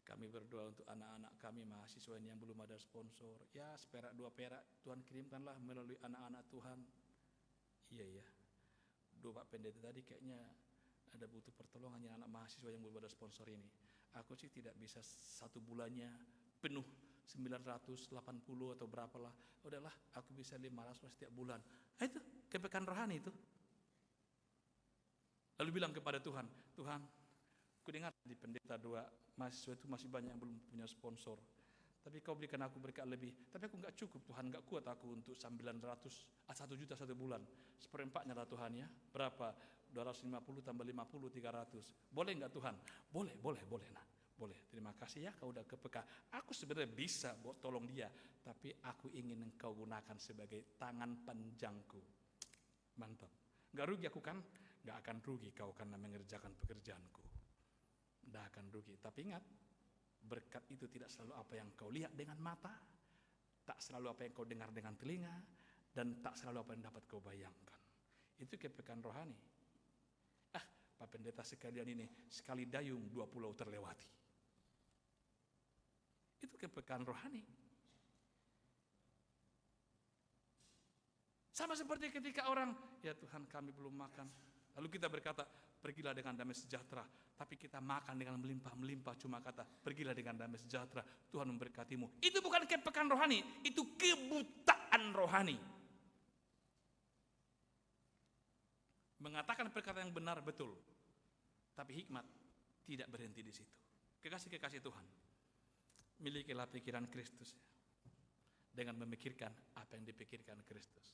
Kami berdoa untuk anak-anak kami, mahasiswa ini yang belum ada sponsor. Ya, seperak dua perak Tuhan kirimkanlah melalui anak-anak Tuhan. Iya. Dua Pak Pendeta tadi kayaknya ada butuh pertolongannya anak mahasiswa yang belum ada sponsor ini. Aku sih tidak bisa satu bulannya penuh 980 atau berapalah. Udahlah, aku bisa 500 setiap bulan. Itu kepekaan rohani itu. Lalu bilang kepada Tuhan, Tuhan, aku dengar di pendeta dua mahasiswa itu masih banyak yang belum punya sponsor. Tapi kau berikan aku berkat lebih. Tapi aku enggak cukup Tuhan, enggak kuat aku untuk 900, 1 juta satu bulan. Seperempatnya lah Tuhan ya. Berapa? 250 tambah 50, 300. Boleh enggak Tuhan? Boleh nah. Boleh, terima kasih ya kau udah kepeka. Aku sebenarnya bisa buat tolong dia, tapi aku ingin engkau gunakan sebagai tangan panjangku. Mantap. Enggak rugi aku kan? Enggak akan rugi kau karena mengerjakan pekerjaanku. Enggak akan rugi, tapi ingat, berkat itu tidak selalu apa yang kau lihat dengan mata, tak selalu apa yang kau dengar dengan telinga, dan tak selalu apa yang dapat kau bayangkan. Itu kepekaan rohani. Pak Pendeta sekalian ini, sekali dayung 2 pulau terlewati. Itu kepekaan rohani. Sama seperti ketika orang, ya Tuhan kami belum makan. Lalu kita berkata, pergilah dengan damai sejahtera. Tapi kita makan dengan melimpah-melimpah, cuma kata, pergilah dengan damai sejahtera, Tuhan memberkatimu. Itu bukan kepekaan rohani, itu kebutaan rohani. Mengatakan perkataan yang benar betul, tapi hikmat tidak berhenti di situ. Kekasih-kekasih Tuhan, milikilah pikiran Kristus dengan memikirkan apa yang dipikirkan Kristus.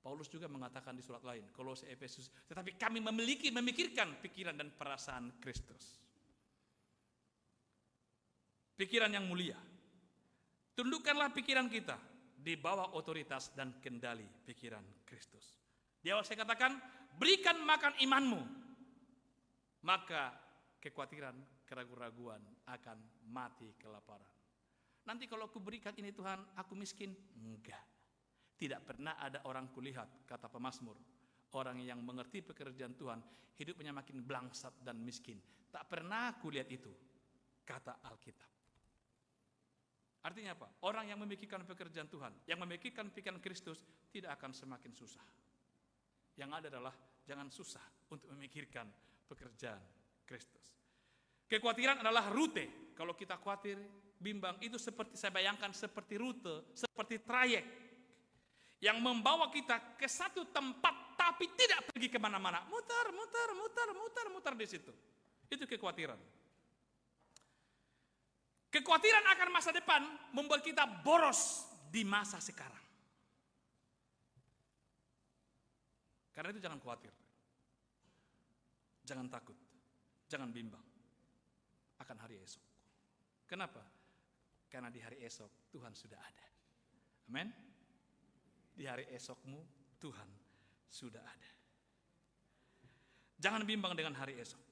Paulus juga mengatakan di surat lain, Kolose, Efesus, tetapi kami memikirkan pikiran dan perasaan Kristus. Pikiran yang mulia. Tundukkanlah pikiran kita di bawah otoritas dan kendali pikiran Kristus. Di awal saya katakan, berikan makan imanmu, maka kekhawatiran, keraguan-raguan akan mati kelaparan. Nanti kalau aku berikan ini Tuhan, aku miskin? Enggak. Tidak pernah ada orang kulihat, kata pemazmur, orang yang mengerti pekerjaan Tuhan, hidupnya makin blangsat dan miskin. Tak pernah kulihat itu, kata Alkitab. Artinya apa? Orang yang memikirkan pekerjaan Tuhan, yang memikirkan pikiran Kristus, tidak akan semakin susah. Yang ada adalah jangan susah untuk memikirkan pekerjaan Kristus. Kekhawatiran adalah rute. Kalau kita khawatir, bimbang, itu seperti saya bayangkan seperti rute, seperti trayek yang membawa kita ke satu tempat tapi tidak pergi kemana-mana. Mutar di situ. Itu kekhawatiran. Kekhawatiran akan masa depan membuat kita boros di masa sekarang. Karena itu jangan khawatir. Jangan takut. Jangan bimbang akan hari esok. Kenapa? Karena di hari esok Tuhan sudah ada. Amin. Di hari esokmu Tuhan sudah ada. Jangan bimbang dengan hari esok.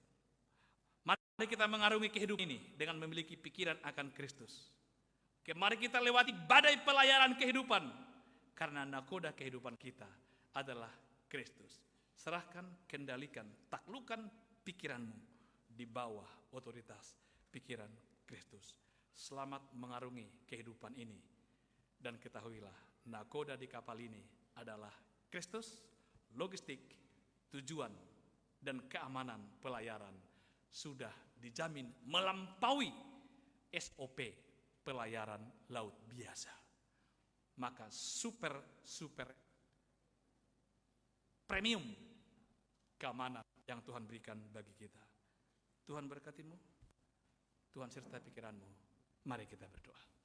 Mari kita mengarungi kehidupan ini dengan memiliki pikiran akan Kristus. Oke, mari kita lewati badai pelayaran kehidupan, karena nakoda kehidupan kita adalah Kristus. Serahkan, kendalikan, taklukkan pikiranmu di bawah otoritas pikiran Kristus. Selamat mengarungi kehidupan ini, dan ketahuilah nakoda di kapal ini adalah Kristus, logistik, tujuan, dan keamanan pelayaran sudah dijamin melampaui SOP pelayaran laut biasa. Maka super premium keamanan yang Tuhan berikan bagi kita. Tuhan berkatimu, Tuhan sertai pikiranmu. Mari kita berdoa.